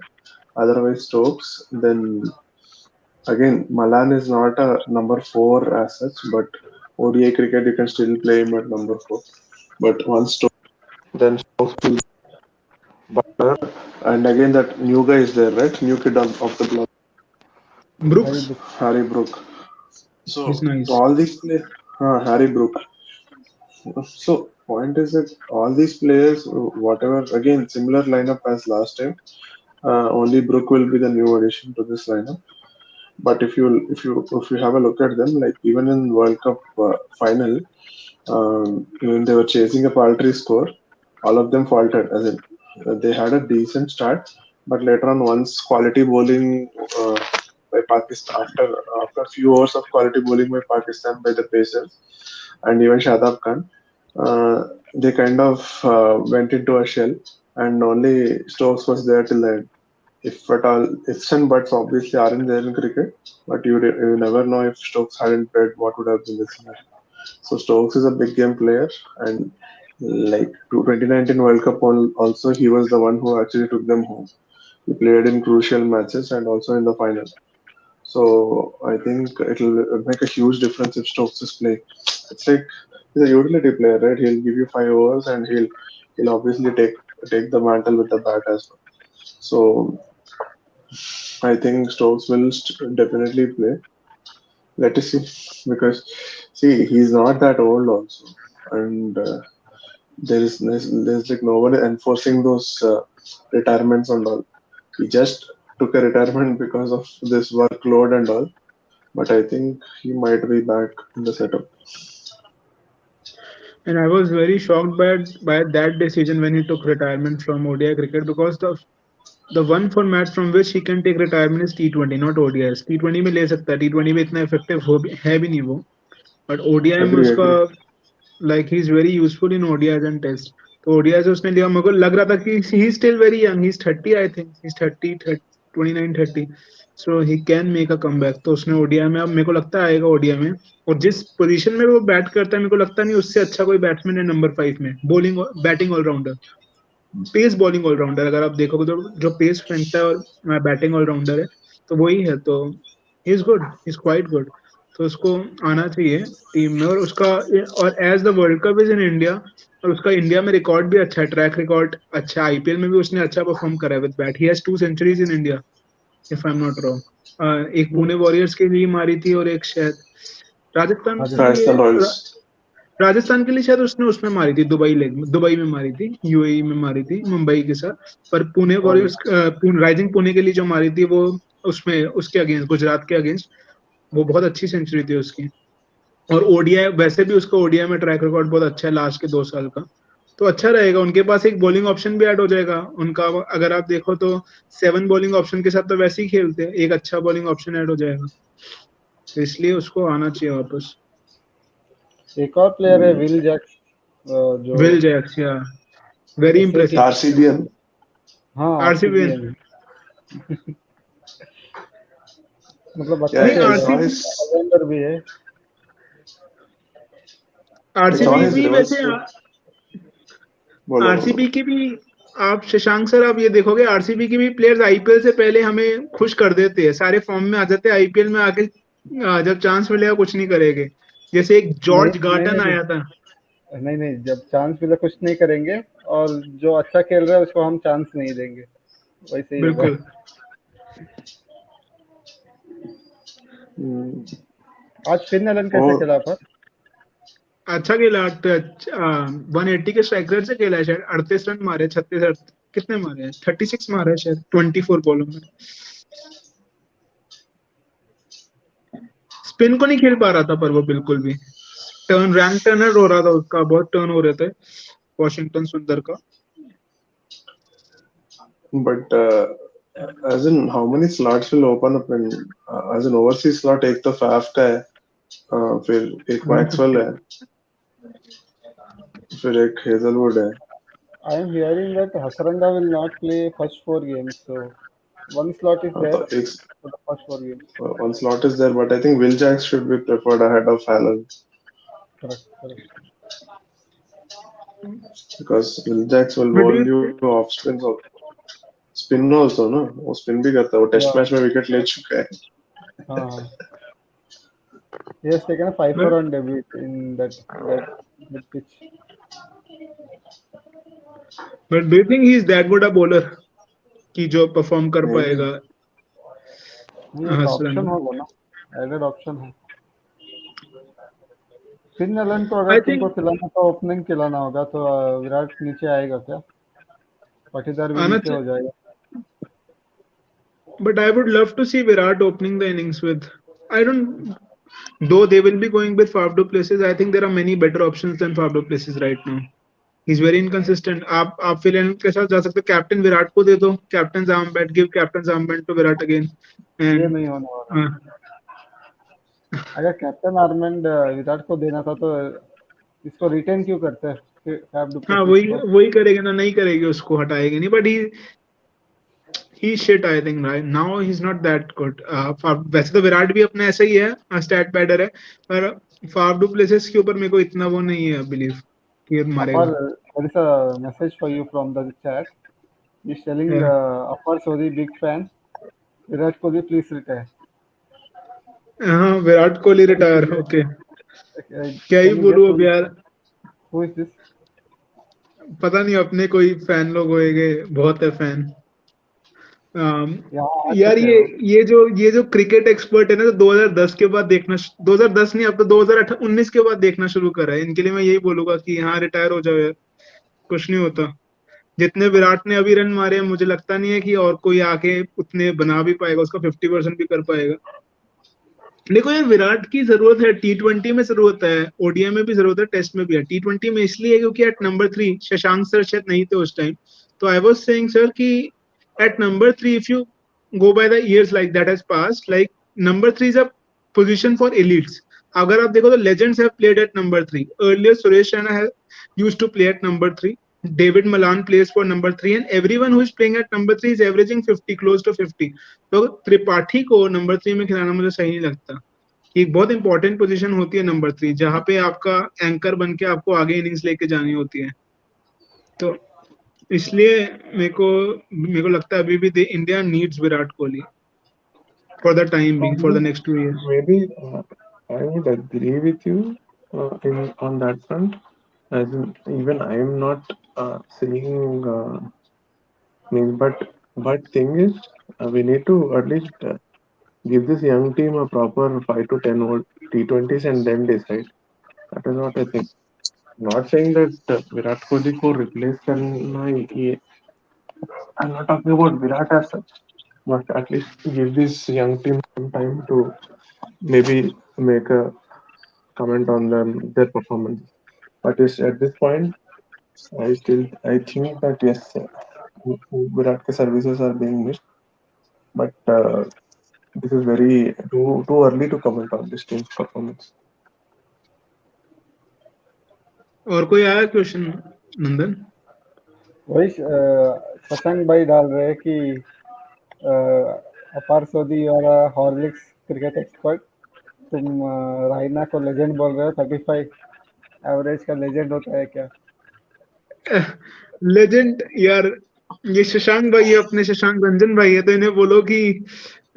Otherwise, Stokes. Then again, Malan is not a number four as such, but ODI cricket you can still play him at number four. But once Stokes, then Stokes will batter. And again, that new guy is there, right? New kid of the block, Hari brooks. Book. Harry Brook. Is So nice. all these players, Harry Brook. So point is that all these players, whatever, again similar lineup as last time. Only Brook will be the new addition to this lineup. But if you have a look at them, like even in World Cup final, when they were chasing a paltry score, all of them faltered. As in, they had a decent start, but later on, once quality bowling by Pakistan, after a few hours of quality bowling by Pakistan by the Pacers and even Shadab Khan, they kind of went into a shell, and only Stokes was there till the end. if at all, ifs and buts obviously aren't there in cricket, but you never know if Stokes hadn't played, what would have been the scenario. So Stokes is a big game player, and like 2019 World Cup also, he was the one who actually took them home. He played in crucial matches and also in the final. So I think it'll make a huge difference if Stokes is playing. It's like he's a utility player, right? He'll give you 5 overs and he'll obviously take the mantle with the bat as well. So I think Stokes will definitely play. Let us see, because see he's not that old also, and there's like no one enforcing those retirements and all. He just took a retirement because of this workload and all. But I think he might be back in the setup. And I was very shocked by that decision when he took retirement from ODI cricket, because the one format from which he can take retirement is T20, not ODIs. T20 में ले सकता है, T20 में इतना effective है भी नहीं वो, but ODI में Agree, उसका agree. like he's very useful in ODIs and Test. तो ODIs उसने लिया, मेरे को लग रहा था कि he's still very young, he's 30 I think, he's 30, 29, 30, so he can make a comeback. तो उसने ODI में, अब मेरे को लगता है आएगा ODI में, और जिस पोजीशन में वो बैट करता है मेरे को लगता नहीं उससे अच्छा कोई बैट्समैन है नंबर 5 में, bowling batting allrounder, pace bowling allrounder, अगर आप देखोगे तो जो पेस फेंकता है और बैटिंग ऑलराउंडर है तो वही है, तो he is good, he is quite good, तो उसको आना चाहिए टीम में। और उसका, और as the world cup is in India, और उसका इंडिया में रिकॉर्ड भी अच्छा है, ट्रैक रिकॉर्ड अच्छा है, आईपीएल में भी उसने अच्छा परफॉर्म करा है with bat, he has 2 centuries in India if I am not wrong. एक पुणे वॉरियर्स के लिए मारी थी और एक शायद राजस्थान के Rajasthan लिए, Royals. राजस्थान के लिए शायद उसने उसमें मारी थी, दुबई में मारी थी, यूएई में मारी थी मुंबई के साथ। पर पुणे और वॉरियर्स, राइजिंग पुणे के लिए जो मारी थी वो उसमें उसके अगेंस्ट, गुजरात के अगेंस्ट, वो बहुत अच्छी सेंचुरी थी उसकी। और ओडीआई वैसे भी उसका ओडीआई में ट्रैक रिकॉर्ड बहुत अच्छा है लास्ट के 2 साल का, तो अच्छा रहेगा उनके पास, एक बॉलिंग ऑप्शन भी ऐड हो जाएगा उनका। अगर आप देखो तो 7 बॉलिंग ऑप्शन के साथ तो वैसे ही खेलते हैं, एक अच्छा बॉलिंग ऑप्शन ऐड हो जाएगा, तो इसलिए उसको आना चाहिए वापस। एक और प्लेयर है विल जैक्स, जो विल जैक्स, या वेरी एसएसी, इंप्रेसिव, RCBN. हाँ आरसीबी। आरसीबी, मतलब अच्छा Yeah, नहीं, I खेल रहा saw है, his ऑलराउंडर भी है। I saw आरसीबी his भी reverse वैसे, swing. बोलो बोलो. आरसीबी की भी, आप शशांक सर आप ये देखोगे आरसीबी की भी प्लेयर्स आईपीएल से पहले हमें खुश कर देते हैं, सारे फॉर्म में आ जाते हैं, आईपीएल में आके जब चांस मिलेगा कुछ नहीं करेंगे, जैसे एक नहीं जॉर्ज नहीं गार्टन नहीं आया था। नहीं नहीं, जब चांस मिले कुछ नहीं करेंगे, और जो अच्छा खेल रहा है उसको हम चांस नहीं देंगे, वैसे ही होगा। बिल्कुल, Hmm. आज फिन एलन कैसे Oh, खेला पर? अच्छा खेला, 180 के स्ट्राइक रेट से खेला है, शायद 38 रन मारे, 36, कितने मारे हैं, 36 मारे हैं शायद 24 बॉलों में। स्पिन को नहीं खेल पा रहा था पर वो बिल्कुल भी, रैंक टर्नर हो रहा था उसका, बहुत टर्न हो रहे थे वॉशिंगटन सुंदर का। but as in how many slots will open up in as an overseas slot? एक तो फाफ का है, फिर एक मैक्सवेल है, फिर एक हेजलवुड है. I am hearing that Hasaranga will not play first 4 games, so one slot is there तो एक for the first 4 games. one slot is there, but I think Will Jacks should be preferred ahead of Allen, Correct, correct. because Will Jacks will but bowl you off spin, spin also ना, वो spin भी करता है, वो test Yeah, match में wicket ले चुका है. हाँ, he has taken a 5 for on debut in that pitch. But do you think he is that good a bowler कि जो परफॉर्म कर Maybe. पाएगा नहीं, एक हसरंग? ऑप्शन होगा ना, एडेड ऑप्शन है। फिन एलन को अगर आई तुमको थिंक खिलाना तो ओपनिंग खिलाना होगा, तो विराट नीचे आएगा क्या? पाटीदार भी आना नीचे हो जाएगा। but I would love to see Virat opening the innings with, I don't, though they will be going with Faf du Plessis, I think there are many better options than Faf du Plessis right now. He's very inconsistent. आप फिर के साथ जा सकते हो, captain Virat को दे दो, captain armband, give captain armband to Virat again, ये एंड नहीं होने वाला। अगर कैप्टन आर्मेंड विराट को देना था तो इसको रिटेन क्यों करते हैं फैफ हाँ डुप्लेसिस वही को? वही करेगा ना, नहीं करेगी उसको, हटाएगी नहीं, but he he shit I think right now he is not that good. वैसे तो विराट भी अपना ऐसा ही है, स्टैट पैडर है, पर फाफ डू प्लेसेस के ऊपर मेरे को इतना वो नहीं है बिलीव कि मारेगा। Apar, there is a message for you from the chat. He's telling Yeah. Apar Sodi big fan. Virat Kohli please retire. हाँ Virat Kohli Can you retire, guess? Okay. Uh, क्या ही can you guess बोलूं अब यार, who is this? पता नहीं अपने कोई fan लोग होएंगे, बहुत है फैन। अम, Yeah, आ यार सकते हैं वो। ये जो क्रिकेट एक्सपर्ट है ना, तो 2010 के बाद देखना, 2010 नहीं, अब तो 2019 के बाद देखना शुरू करा है, इनके लिए मैं यही बोलूंगा कि हाँ रिटायर हो जाओ यार, कुछ नहीं होता। जितने विराट ने अभी रन मारे हैं, मुझे लगता नहीं है कि और कोई आके उतने बना भी पाएगा, उसका 50% भी कर पाएगा। देखो यार, विराट की जरूरत है, T20 में जरूरत है, ओडीआई में भी जरूरत है, टेस्ट में भी है। T20 में इसलिए क्योंकि एट नंबर 3 शशांक सर शायद नहीं थे उस टाइम। तो आई वाज सेइंग सर कि at number 3 if you go by the years like that has passed, like number 3 is a position for elites. अगर आप देखो तो legends have played at number 3 earlier. Suresh Raina has used to play at number 3. David Malan plays for number 3, and everyone who is playing at number 3 is averaging 50, close to 50. तो त्रिपाठी को number 3 में खिलाना मुझे सही नहीं लगता। एक बहुत इंपॉर्टेंट पोजीशन होती है नंबर 3, जहां पे आपका एंकर बन के आपको आगे इनिंग्स लेके जानी होती है। तो इसलिए मेरे को लगता है अभी भी India needs Virat Kohli for the time being, for the next 2 years. Maybe I would agree with you in on that front. As in, even I am not saying, but thing is, we need to at least give this young team a proper 5 to 10 over T20s and then decide. That is what I think. Not saying that Virat Kohli को replace करना ये, I'm not talking about Virat as such, but at least give this young team some time to maybe make a comment on them, their performance. But yes, at this point, I think that yes, Virat ke services are being missed. But this is very too early to comment on this team's performance. और कोई आया question नंदन? वही शशांक भाई डाल रहे हैं कि अपार सोदी और हॉर्लिक्स क्रिकेट एक्सपर्ट, तुम रायना को लेजेंड बोल रहे हो। 35 एवरेज का लेजेंड होता है क्या? लेजेंड यार, ये शशांक भाई है, अपने शशांक रंजन भाई है, तो इन्हें बोलो कि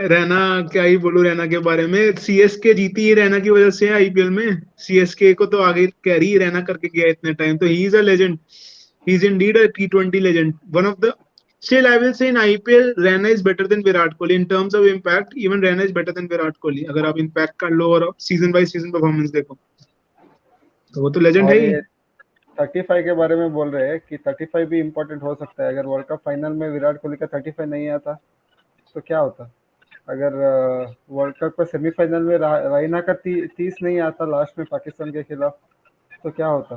रैना, क्या ही बोलूं रैना के बारे में। सीएसके जीती है रैना की वजह से आईपीएल में, सीएसके को तो आगे कैरी रैना करके गया इतने टाइम, तो he is a legend, he is indeed a T20 legend, one of the, still I will say in IPL Raina is better than Virat Kohli in terms of impact. Even Raina is better than Virat Kohli अगर आप impact कर लो और season by season performance देखो, तो वो तो legend है और ही। ये 35 के बारे में बोल रहे हैं कि 35 भी इम्पोर्टेंट हो सकता है। अगर वर्ल्ड कप फाइनल में विराट कोहली का 35 नहीं आता तो क्या होता? अगर वर्ल्ड कप का सेमीफाइनल में रायना का 30 नहीं आता लास्ट में पाकिस्तान के खिलाफ, तो क्या होता?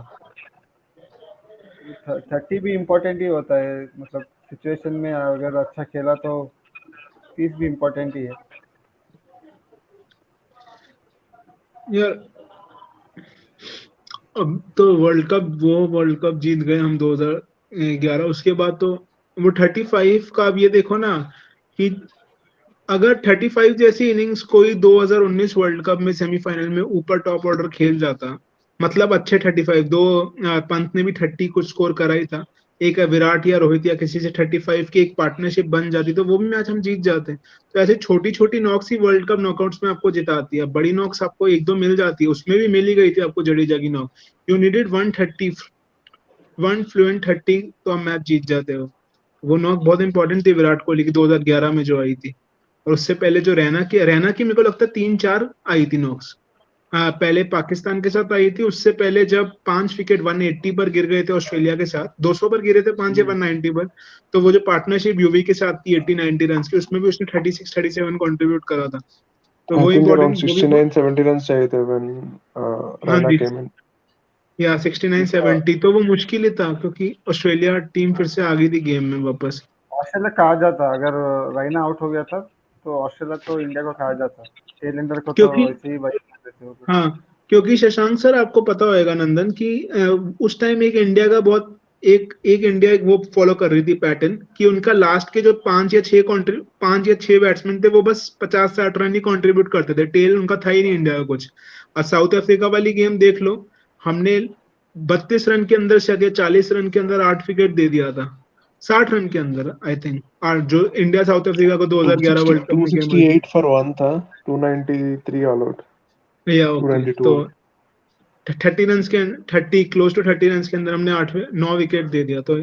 30 भी इम्पोर्टेंट ही होता है, मतलब सिचुएशन में अगर अच्छा खेला तो 30 भी इम्पोर्टेंट ही है। यार अब तो वर्ल्ड कप जीत गए हम 2011, उसके बाद तो वो 35 का, अब ये देखो ना कि अगर 35 जैसी इनिंग्स कोई 2019 वर्ल्ड कप में सेमीफाइनल में ऊपर टॉप ऑर्डर खेल जाता, मतलब अच्छे 35, पंत ने भी 30 कुछ स्कोर करा ही था, एक विराट या रोहित या किसी से 35 की एक पार्टनरशिप बन जाती, तो वो भी मैच हम जीत जाते। तो ऐसे छोटी छोटी नॉक्स ही वर्ल्ड कप नॉकआउट्स में आपको जिताती है, बड़ी नॉक्स आपको एक दो मिल जाती है, उसमें भी मिल ही गई थी आपको जडेजा की knock. You needed 130, one fluent 30, तो हम मैच जीत जाते हो। वो नॉक बहुत इंपॉर्टेंट थी विराट कोहली की 2011 में जो आई थी। और उससे पहले जो रैना की मेरे को लगता है 3-4 आई थी नॉक्स। हाँ, पहले पाकिस्तान के साथ आई थी, उससे पहले जब 5 विकेट 180 पर गिर गए थे ऑस्ट्रेलिया के साथ, 200 पर गिरे थे 5 या 190 पर, तो वो जो पार्टनरशिप यूवी के साथ थी 80-90 रन की, उसमें भी उसने 36-37 कंट्रीब्यूट करा था, तो I वो think around इम्पोर्टेंट, वो भी 69-70 runs चाहिए थे when हाँ Raina जी, came in. या 69 इसका 70, तो वो मुश्किल ही था क्योंकि ऑस्ट्रेलिया टीम फिर से आ गई थी गेम में वापस। ऑस्ट्रेलिया कहा जाता, अगर रायना आउट हो गया था तो ऑस्ट्रेलिया तो इंडिया को कहा जाता। टेलेंडर को तो क्योंकि ऐसे ही भाई कहते थे वो। हाँ, क्योंकि शशांक सर आपको पता होगा नंदन कि उस टाइम एक इंडिया का बहुत एक एक इंडिया वो फॉलो कर रही थी पैटर्न कि उनका लास्ट के जो 5 या 6 बैट्समैन थे वो बस 50-60 रन ही कंट्रीब्यूट करते थे, टेल उनका था ही नहीं इंडिया का कुछ। और साउथ अफ्रीका वाली गेम देख लो, हमने 32 रन के अंदर शायद या 40 रन के अंदर 8 विकेट दे दिया था, 60 रन के अंदर आई थिंक। और जो इंडिया साउथ अफ्रीका को 2011 वर्ल्ड कप में गेम हुई थी, 268 for one था, 293 ऑल आउट, या ओके, 292 तो all. 30 रन के 30 के अंदर हमने 9 विकेट दे दिया। तो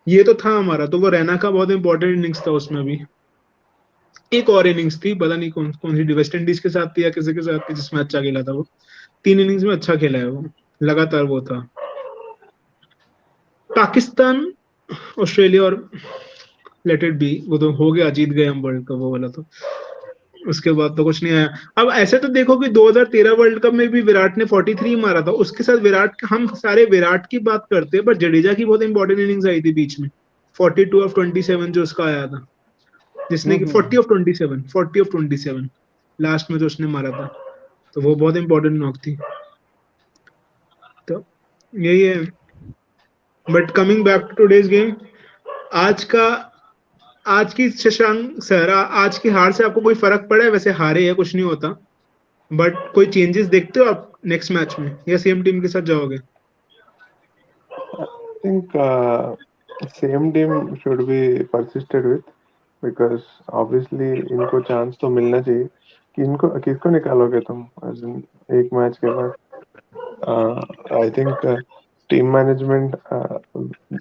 ये तो था हमारा, तो वो रैना का बहुत इंपॉर्टेंट इनिंग्स था उसमें भी। एक और इनिंग्स थी, पता नहीं कौन कौन सी, वेस्ट इंडीज के साथ थी या किसी के साथ थी, जिसमें अच्छा खेला था वो। 3 इनिंग्स में अच्छा खेला है वो, लगातार वो था। पाकिस्तान, ऑस्ट्रेलिया और लेट इट बी, वो तो हो गया, जीत गए हम वर्ल्ड कप वो वाला तो। उसके बाद तो कुछ नहीं आया। अब ऐसे तो देखो कि 2013 वर्ल्ड कप में भी विराट ने 43 मारा था, उसके साथ विराट, हम सारे विराट की बात करते हैं, पर जडेजा की बहुत इंपॉर्टेंट इनिंग्स आई थी बीच में, 42 ऑफ 27 जो उसका आया था, जिसने कि हम्म। 40 ऑफ 27 लास्ट में जो उसने मारा था, तो वो बहुत इंपॉर्टेंट नॉक थी। तो यही है। But coming back to today's game, आज का आज की शशांक सर, आज की हार से आपको कोई फर्क पड़ा है? वैसे हारे है, कुछ नहीं होता, बट कोई चेंजेस देखते हो आप नेक्स्ट मैच में, या सेम टीम के साथ जाओगे? I think same team should be persisted with because obviously इनको चांस तो मिलना चाहिए कि इनको किसको निकालोगे तुम as in, एक मैच के बाद। I think team management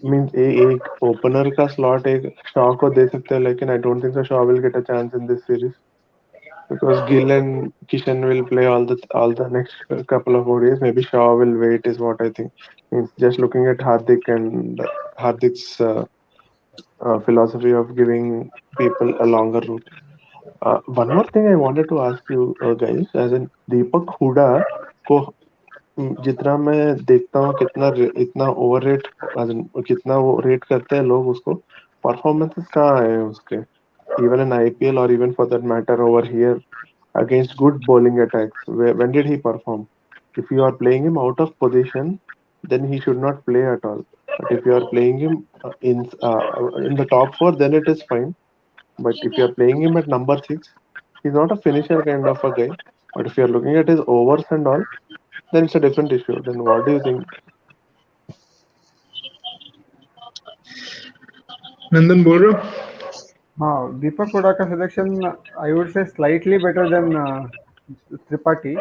means एक ओपनर का स्लॉट एक शॉ को दे सकते हैं, लेकिन I don't think so Shaw will get a chance in this series because Gill and Kishan will play all the next couple of ODIs. Maybe Shaw will wait, is what I think. Means just looking at Hardik and Hardik's philosophy of giving people a longer route. One more thing I wanted to ask you guys, as in Deepak Huda को जितना मैं देखता हूँ कितना इतना over rate, कितना वो rate करते हैं लोग उसको, परफॉर्मेंसेस कहाँ आए हैं उसके, even in IPL or even for that matter over here against good bowling attacks. When did he perform? If you are playing him out of position, then he should not play at all. But if you are playing him in the top four, then it is fine. But if you are playing him at number six, he's not a finisher kind of a guy. But if you are looking at his overs and all, then it's a different issue. Then what do you think? नंदन बोल रहे हो? हाँ, दीपक हुडा का selection I would say slightly better than Tripathi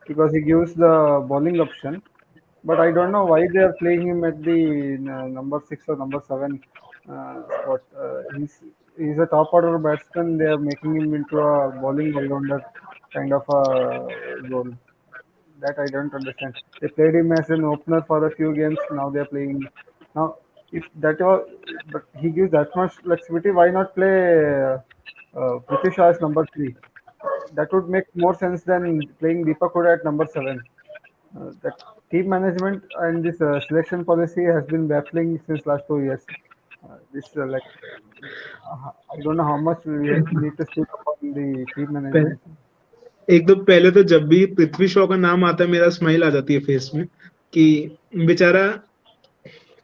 because he gives the bowling option. But I don't know why they are playing him at the number 6 or number 7 spot. He's a top order batsman. They are making him into a bowling all-rounder kind of a role. That I don't understand. They played him as an opener for a few games. Now they are playing. Now, if that was, but he gives that much flexibility, why not play Prithvi Shaw as number 3? That would make more sense than playing Deepak Huda at number 7. That team management and this selection policy has been baffling since last 2 years. This like I don't know how much we need to speak about the team management. एक तो पहले तो जब भी पृथ्वी शॉ का नाम आता है, मेरा स्माइल आ जाती है फेस में, कि बेचारा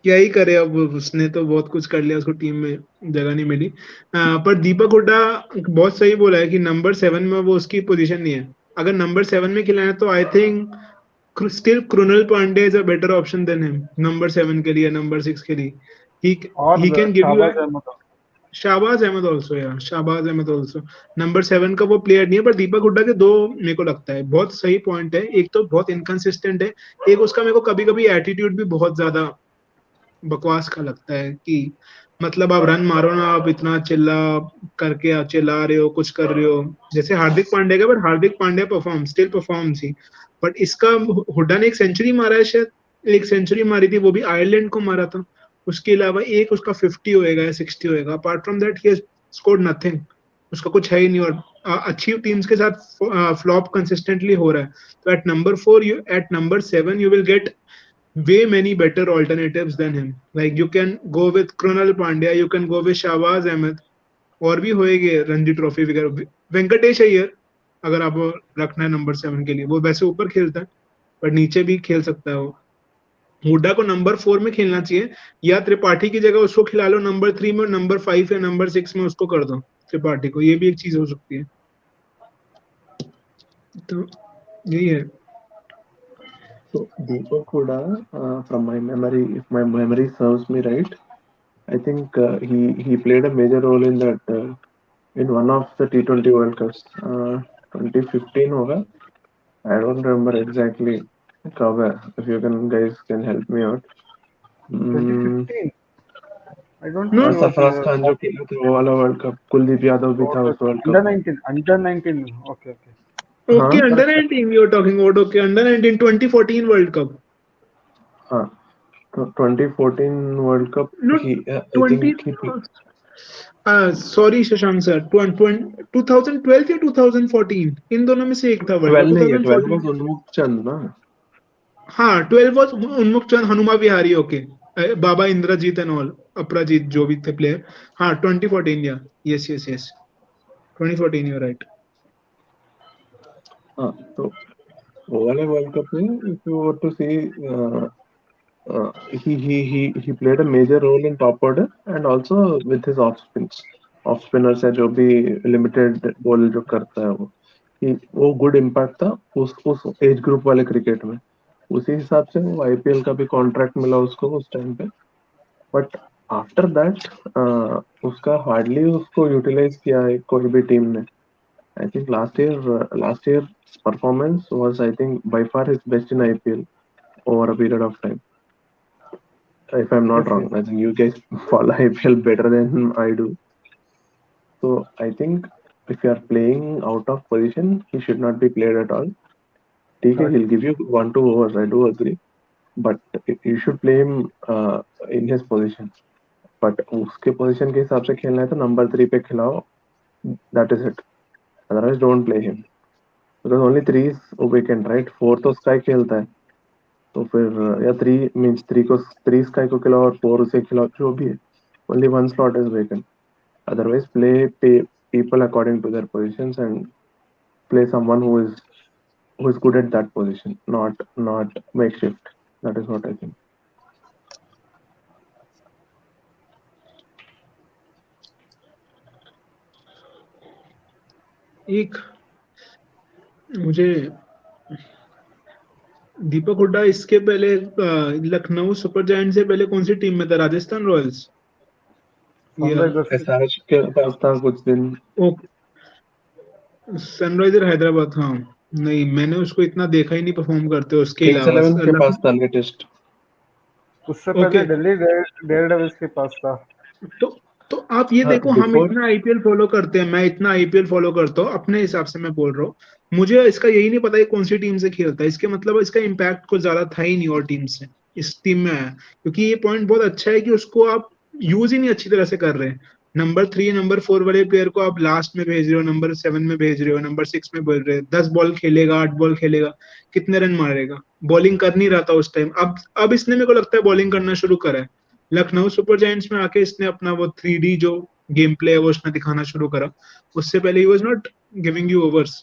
क्या ही करे, अब उसने तो बहुत कुछ कर लिया, उसको टीम में जगह नहीं मिली। पर दीपक हुड्डा बहुत सही बोला है कि नंबर 7 में वो उसकी पोजीशन नहीं है। अगर नंबर 7 में खिलाना है तो I think still Krunal Pandya is a better option than him, number 7 के लिए, नंबर 6 के लिए। और he can give you Shahbaz Ahmed. Shahbaz Ahmed also, yeah Shahbaz Ahmed also. Number 7 का वो प्लेयर नहीं है, पर दीपक हुड्डा के दो मेरे को लगता है बहुत सही पॉइंट है। एक तो बहुत इनकंसिस्टेंट है, एक उसका मेरे को कभी कभी एटीट्यूड भी बहुत ज्यादा बकवास का लगता है, कि मतलब आप रन मारो ना, आप इतना करके आप चिल्ला रहे हो, कुछ कर रहे हो, जैसे हार्दिक पांड्या का। But Hardik Pandya still perform he. But इसका हुड्डा ने एक सेंचुरी मारा है शायद, एक सेंचुरी मारी थी, वो भी आयरलैंड को मारा था। उसके अलावा एक उसका 50 होएगा या 60 होएगा, apart from that he scored nothing. उसका कुछ है ही नहीं, और अच्छी टीम्स के साथ फ्लॉप कंसिस्टेंटली हो रहा है। तो at number 4, at number 7 you will get way many better alternatives than him. Like you can go with Krunal Pandya, you can go with Shahbaz Ahmed, और भी होएंगे रणजी ट्रॉफी वगैरह। वेंकटेश अय्यर अगर आपको रखना है नंबर 7 के लिए, वो वैसे ऊपर खेलता है, पर नीचे भी खेल सकता है वो। हुड्डा को नंबर 4 में खेलना चाहिए, या त्रिपाठी की जगह उसको खिला लो नंबर 3 में, नंबर 5 या नंबर 6 में उसको कर दो त्रिपाठी को, ये भी एक चीज हो सकती है। तो यही है। So Deepak Huda, from my memory, if my memory serves me right, I think he played a major role in that in one of the T20 World Cups, 2015 होगा. I don't remember exactly कब है. If you can guys can help me out. Hmm. 2015. I don't know think he was Sarfaraz Khan जो खेला था वो वाला world cup, Kuldeep Yadav भी था okay, उस वर्ल्ड under कप में. 19. Under 19. Okay, okay. ओके, हाँ under Correct, correct. 19 you are talking about, okay under 19 2014 world cup, हाँ. तो 2014 world cup no he I 20, think he sorry Shashank sir, 2012 yeah 2014, इन दोनों में से एक था वर्ल्ड कप, 12 नहीं है, 12 2014। वाज उन्मुक्त चंद ना. हाँ 12 was Unmukt Chand, Hanuma Vihari, okay, Baba Indrajith and all, Aparajith जो भी थे प्लेयर। हाँ 2014, या yes yes yes 2014, you right. हाँ. तो वो वाले वर्ल्ड कप में if you were to see he played a major role in top order and also with his off spinners है जो भी limited ball जो करता है वो good impact था उस एज ग्रुप वाले क्रिकेट में. उसी हिसाब से वो आईपीएल का भी कॉन्ट्रैक्ट मिला उसको उस टाइम पे. बट आफ्टर दैट उसका हार्डली उसको यूटिलाइज किया है कोई भी टीम ने. I think last year's performance was, I think, by far his best in IPL over a period of time. If I'm Yes, not yes. wrong, I think you guys follow IPL better than I do. So I think if you are playing out of position, he should not be played at all. Okay, Correct. he'll give you 1-2 overs. I do agree, but you should play him in his position. But उसके position के हिसाब से खेलना है तो number 3 पे खिलाओ. That is it. Otherwise, don't play him. Because only 3 is vacant, right? 4 तो Sky खेलता है. तो फिर या 3 मींस 3 को 3 स्काई को खिलाओ और 4 उसे खिलाओ जो भी है. Only one slot is vacant. Otherwise, play people according to their positions and play someone who is good at that position, not makeshift. That is what I think. एक मुझे दीपक हुड्डा इसके पहले लखनऊ सुपर जायंट से पहले कौन सी टीम में था, Rajasthan Royals या Sunrisers. SRH के पास था कुछ दिन. सनराइजर हैदराबाद? हाँ नहीं, मैंने उसको इतना देखा ही नहीं परफॉर्म करते उसके किंग्स अलावा। 11 के पास था लेटेस्ट. उससे ओके, पहले दिल्ली डेयरडेविल्स के पास था. तो तो आप ये हाँ देखो, हम बिफोर. इतना आईपीएल फॉलो करते हैं, मैं इतना आईपीएल फॉलो करता हूँ, अपने हिसाब से मैं बोल रहा हूँ, मुझे इसका यही नहीं पता ये कौन सी टीम से खेलता है, इसके मतलब इसका इम्पैक्ट कुछ ज्यादा था ही नहीं और टीम से, इस टीम में आया। क्योंकि ये पॉइंट बहुत अच्छा है कि उसको आप यूज ही नहीं अच्छी तरह से कर रहे हैं। नंबर 3 नंबर 4 वाले प्लेयर को आप लास्ट में भेज रहे हो, नंबर 7 में भेज रहे हो, नंबर 6 में बोल रहे हो, 10 बॉल खेलेगा, 8 बॉल खेलेगा, कितने रन मारेगा? बॉलिंग कर नहीं रहा था उस टाइम, अब इसने मेरे को लगता है बॉलिंग करना शुरू करा है। लखनऊ सुपर जायंट्स में आके इसने अपना वो 3D जो गेम प्ले है वो उसने दिखाना शुरू करा। उससे पहले he was not giving you overs.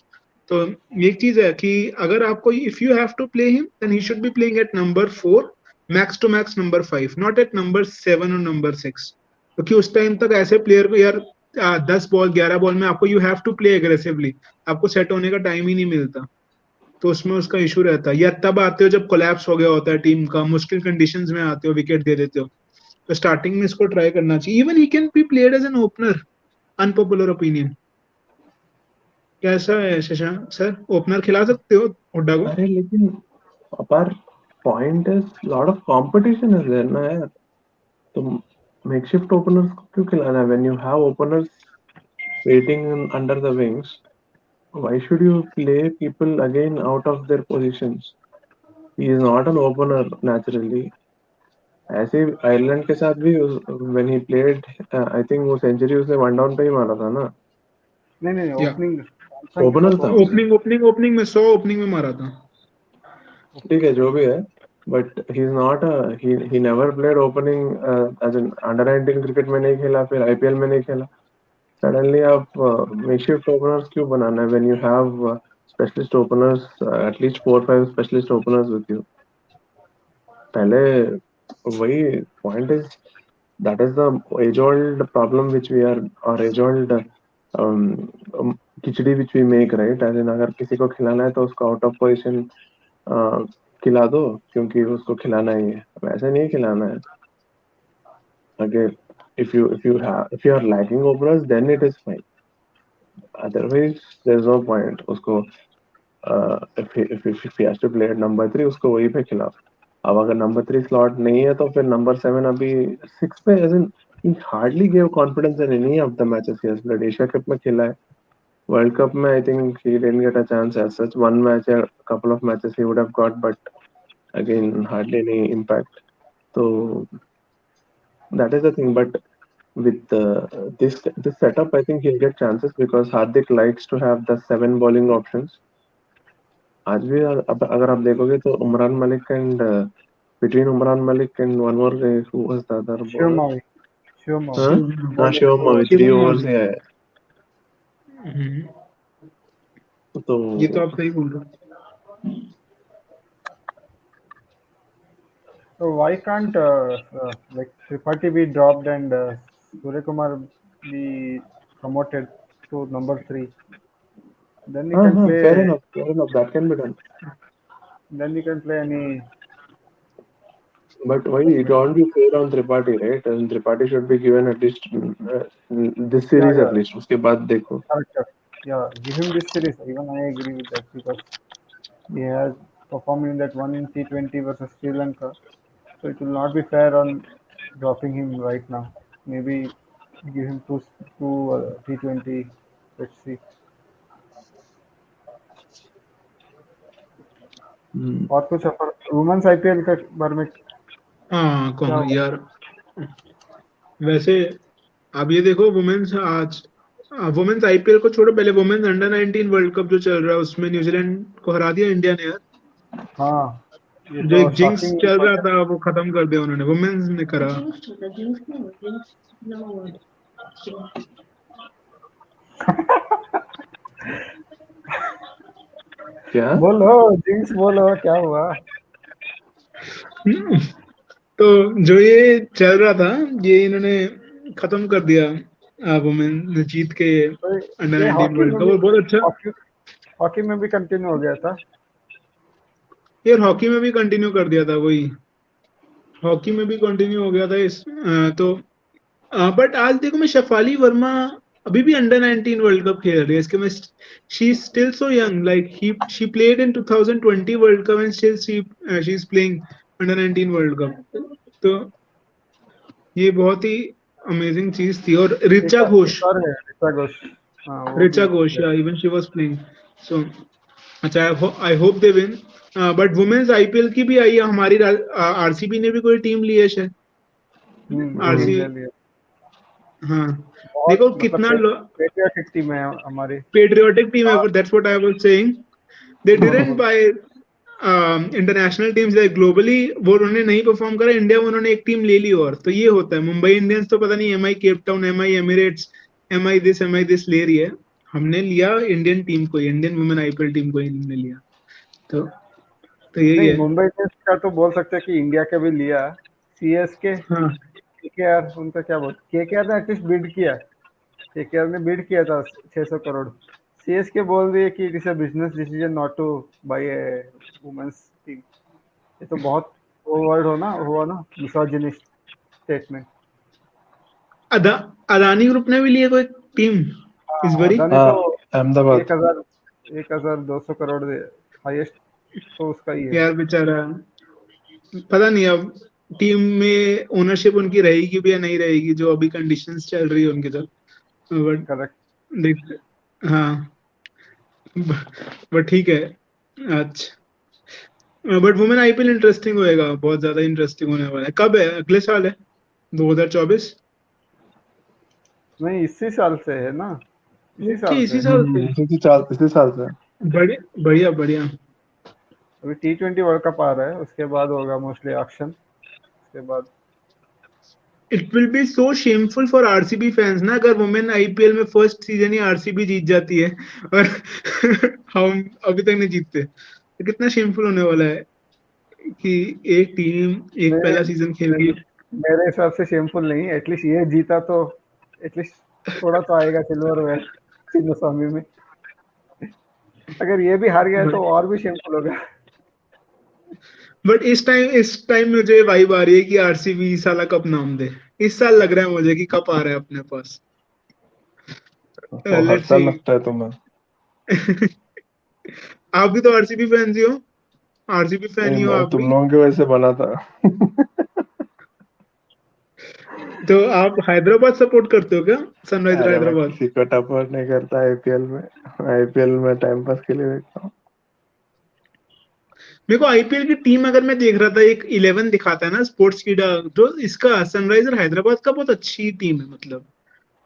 तो एक चीज है कि अगर आपको, if you have to play him then he should be playing at number 4, max to max number 5, not at number 7 और नंबर 6। क्योंकि उस टाइम तक ऐसे प्लेयर को यार 10 बॉल 11 बॉल में आपको you have to play aggressively, आपको सेट होने का टाइम ही नहीं मिलता। तो उसमें उसका इशू रहता है, या तब आते हो जब कोलैप्स हो गया होता है टीम का, मुश्किल कंडीशंस में आते हो, विकेट दे देते हो, तो स्टार्टिंग में इसको ट्राई करना चाहिए। Even he can be played as an opener, unpopular opinion. कैसा है शशांक सर, ओपनर खिला सकते हो हुड्डा को? अरे लेकिन Apar point is lot of competition is there ना यार. तो मेकशिफ्ट ओपनर्स को क्यों खिलाना है when you have openers waiting under the wings? Why should you play people again out of their positions? He is not an opener naturally. ऐसे Ireland के साथ भी when he played, I think वो century उसने one down पे ही मारा था ना. नहीं नहीं, या ओपनिंग सैमसंग के ओपनर साथ था. ओपनिंग. ओपनिंग में 100 ओपनिंग में मारा था। ठीक है जो भी है. But he is not he never played opening as an under 19 cricket में नहीं खेला, फिर आईपीएल में नहीं खेला. सडनली आप मेकशिफ्ट ओपनर्स क्यों बनाना है when you have specialist openers, at least 4-5 specialist openers with you? पहले वही point is that is the age old problem which we are और age old khichdi which we make right as in अगर किसी को खिलाना है तो उसको आउट ऑफ पोजीशन खिला दो क्योंकि उसको खिलाना ही है वैसे नहीं खिलाना है अगर if you are lacking openers then it is fine otherwise there is no point उसको if he has to play at number 3 उसको वही पे खिलाओ अब अगर नंबर 3 स्लॉट नहीं है तो फिर नंबर 7 अभी 6 पे as in he hardly gave confidence in any of the matches he has played Asia cup में खेला है वर्ल्ड कप में I think he didn't get a chance as such one match a couple of matches he would have got but again hardly any impact so that is the thing but with this setup I think he'll get chances because Hardik likes to have the 7 bowling options आज भी अब अगर आप देखोगे तो Umran Malik and between Umran Malik and one more who was the other bowler Shivam, Shivam, हाँ हाँ शिवम अभी 3 शिवम ओवर्स ही आया है तो ये तो आप सही बोल रहे हो। So why can't like Tripathi be dropped and Surya Kumar be promoted to number 3? Then you हाँ can हाँ play. fair enough that can be done Then you can play any. but why you don't be fair on Tripathi right and Tripathi should be given at least this Yeah, series yeah, at least उसके बाद देखो correct, correct. Yeah, give him this series. Even I agree with that because he has performed in that one in T20 versus Sri Lanka. So it will not be fair on dropping him right now. Maybe give him two T20. Let's see. और कुछ women's IPL के बारे में हाँ क्या कहो हुआ? यार वैसे अब ये देखो वुमेन्स आज वुमेन्स आईपीएल को छोड़ो पहले वुमेन्स अंडर 19 वर्ल्ड कप जो चल रहा है उसमें न्यूजीलैंड को हरा दिया इंडिया ने यार हाँ, ये जो तो एक जिंक्स शॉकिंग चल रहा था वो खत्म कर दिया उन्होंने वुमेन्स ने करा क्या बोलो जिंक्स बोलो क्या हुआ? तो जो ये चल रहा था ये इन्होंने खत्म कर दिया वुमेन जीत के तो अंडर ये 19 वर्ल्ड कप और बहुत अच्छा हॉकी में भी कंटिन्यू हो गया था। यार हॉकी में भी कंटिन्यू कर दिया था वही हॉकी में भी कंटिन्यू हो गया था तो बट आज देखो मैं शेफाली वर्मा अभी भी अंडर 19 वर्ल्ड कप खेल रही है इसके में she is still so young like she played in 2020 world cup and still she is playing under 19 world cup तो ये बहुत ही अमेजिंग चीज थी और ऋचा घोष ऋचा घोष ऋचा घोष या even she was playing so अच्छा I hope they win but women's IPL की भी आई है हमारी आरसीबी ने भी कोई टीम ली है शायद आरसीबी हाँ देखो कितना पेट्रियोटिक टीम है हमारी पेट्रियोटिक टीम है that's what I was saying they didn't bye international teams like globally वो उन्होंने नहीं परफॉर्म करा इंडिया में उन्होंने एक टीम ले ली और तो ये होता है मुंबई इंडियंस तो पता नहीं MI Cape Town MI Emirates MI this ले रही है हमने लिया इंडियन टीम को इंडियन वुमेन आईपीएल टीम को हमने लिया तो यही है मुंबई इंडियंस का तो बोल सकते हैं कि इंडिया के भी लिया सीएसके हाँ केकेआर उनका क्या बोल केकेआर ने एटलीस्ट बिड किया केकेआर ने बिड किया था 600 करोड़ सीएसके बोल रही है कि it is a business decision not to buy a women's team ये तो बहुत ओवर्ड हुआ ना मिसोजिनिस्ट स्टेटमेंट अदानी ग्रुप ने भी लिया कोई टीम इस बारी अहमदाबाद 1200 करोड़ हाईएस्ट तो उसका ही है यार बेचारा पता नहीं अब टीम में ओनरशिप उनकी रहेगी भी या नहीं रहेगी जो अभी कंडीशंस चल रही है उनकी तो बट करेक्ट देख हाँ बट ठीक है अच्छा बट वुमेन आईपीएल इंटरेस्टिंग होएगा बहुत ज्यादा इंटरेस्टिंग होने वाला है कब है अगले साल है 2024 नहीं इसी साल से है ना इसी साल से बढ़िया बढ़िया अभी T20 वर्ल्ड कप आ रहा है उसके बाद होगा मोस्टली ऑक्शन उसके बाद it will be so shameful for RCB fans ना अगर वुमेन आईपीएल में फर्स्ट सीजन ही आरसीबी जीत जाती है और हम अभी तक नहीं जीतते तो कितना शेमफुल होने वाला है कि एक टीम एक मेरे पहला सीजन खेल गई। मेरे हिसाब से शेमफुल नहीं, एटलीस्ट ये जीता तो एटलीस्ट थोड़ा तो आएगा सिल्वर वेल चिन्नस्वामी में। अगर ये भी हार गया तो और भी शेमफुल होगा। बट इस टाइम मुझे वाइब आ रही है कि आरसीबी साला कप नाम दे। इस साल लग रहा है मुझे कि कप आ रहा है अपने पास। तो हर लेट्स साल सी। लगता है तुम्हें? आप भी तो आरसीबी फैन ही हो, आरसीबी फैन नहीं, ही हो मैं आप तुम भी। लोगों की वजह से बना था। तो आप हैदराबाद सपोर्ट करते हो क्या, सनराइजर अरे मैं हैदराबाद? किसी को टपोर नहीं करता आईपीएल में। आईपीएल में टाइम पास के लिए देखता हूँ। मेरे को आईपीएल की टीम अगर मैं देख रहा था, एक 11 दिखाता है ना स्पोर्ट्स की जो इसका सनराइजर हैदराबाद का, बहुत अच्छी टीम है।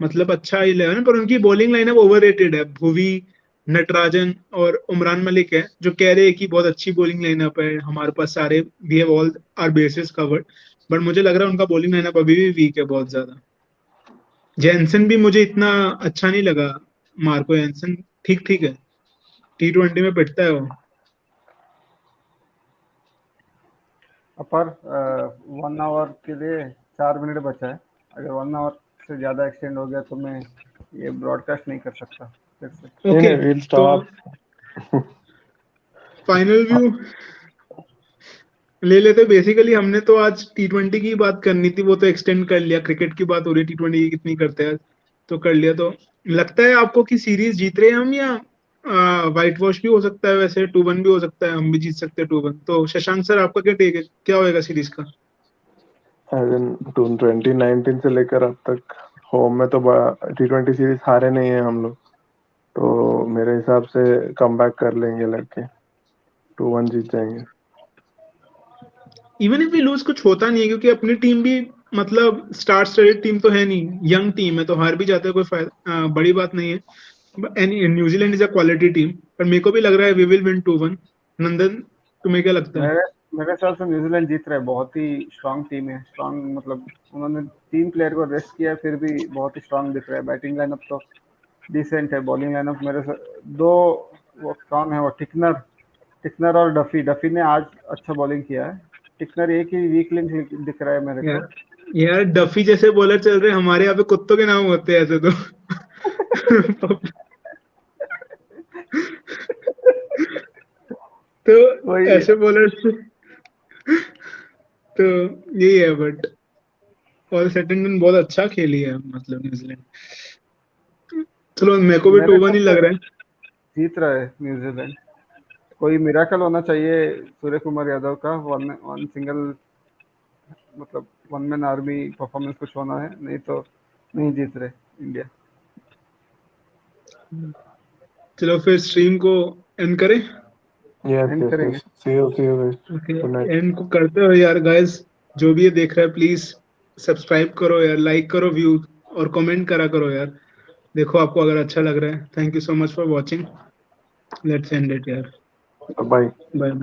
मतलब अच्छा 11 है, पर उनकी बॉलिंग लाइनअप ओवररेटेड है। भुवी, नटराजन और उमरान मलिक है जो कह रहे हैं कि बहुत अच्छी बॉलिंग लाइनअप है हमारे पास, सारे we have all our bases covered. But मुझे लग रहा है उनका बॉलिंग लाइनअप अभी भी वीक है बहुत ज्यादा। जैनसन भी मुझे इतना अच्छा नहीं लगा। मार्को जैनसन ठीक ठीक है, T20 में पिटता है वो। पर 1 आवर के लिए 4 मिनट बचा है। अगर 1 आवर से ज़्यादा एक्सटेंड हो गया तो मैं ये ब्रॉडकास्ट नहीं कर सकता फिर से। नहीं ओके, नहीं, विल तो स्टॉप। फाइनल व्यू ले लेते। बेसिकली हमने तो आज T20 की बात करनी थी, वो तो एक्सटेंड कर लिया। क्रिकेट की बात हो रही है, T20 की कितनी करते हैं तो कर लिया। तो लगता है आपको कि सीरीज जीत रहे हैं हम, या वाइट वॉश भी हो सकता है? वैसे 2-1 भी हो सकता है, हम भी जीत सकते हैं 2-1। तो शशांक सर आपका क्या टेक है, क्या होएगा सीरीज का? 2019 से लेकर अब तक होम में तो T20 सीरीज हारे नहीं है हम लोग। तो मेरे हिसाब से कम बैक कर लेंगे, लड़के 2-1 जीत जाएंगे। इवन इफ वी लूज कुछ होता नहीं है, क्योंकि अपनी टीम भी मतलब स्टार स्टडेड टीम तो है नहीं, यंग टीम है, तो हार भी जाते हैं कोई फायदा, बड़ी बात नहीं है। New Zealand is a quality team, पर मेरे को भी लग रहा है वी विल विन 2-1। नंदन, तुम्हें क्या लगता है? मेरे मेरे हिसाब से न्यूजीलैंड जीत रहा है। बहुत ही स्ट्रांग टीम है। स्ट्रांग मतलब उन्होंने 3 प्लेयर को रेस्ट किया फिर भी बहुत ही स्ट्रांग दिख रहा है। बैटिंग लाइनअप तो डिसेंट है। बॉलिंग लाइनअप मेरे से दो, वो कौन है, वो टिकनर टिकनर और डफी। डफी ने आज अच्छा बॉलिंग किया है। टिकनर एक ही वीक लिंक दिख रहा है मेरे को। यार यार डफी जैसे बॉलर चल रहे हैं हमारे यहाँ पे, कुत्तों के नाम होते हैं ऐसे तो। तो वही ऐसे बॉलर तो यही है। But all set and done बहुत अच्छा खेली है मतलब न्यूजीलैंड। चलो मेरे को भी मेरे 2-1 हिसाब ही से लग रहा है। जीत रहा है न्यूजीलैंड। कोई मिराकल होना चाहिए सूर्य कुमार यादव का। वन वन सिंगल मतलब वन मैन आर्मी परफॉर्मेंस कुछ होना है, नहीं तो नहीं जीत रहे इंडिया। चलो फिर स्ट्रीम को एंड करें। यस एंड यस करेंगे। Yes, see you guys. Okay, good night. End को करते हो यार गाइस। जो भी ये देख रहा है प्लीज सब्सक्राइब करो यार, लाइक करो, व्यू और कमेंट करा करो यार। देखो आपको अगर अच्छा लग रहा है। Thank you so much for watching. Let's end it यार। बाय। बाय।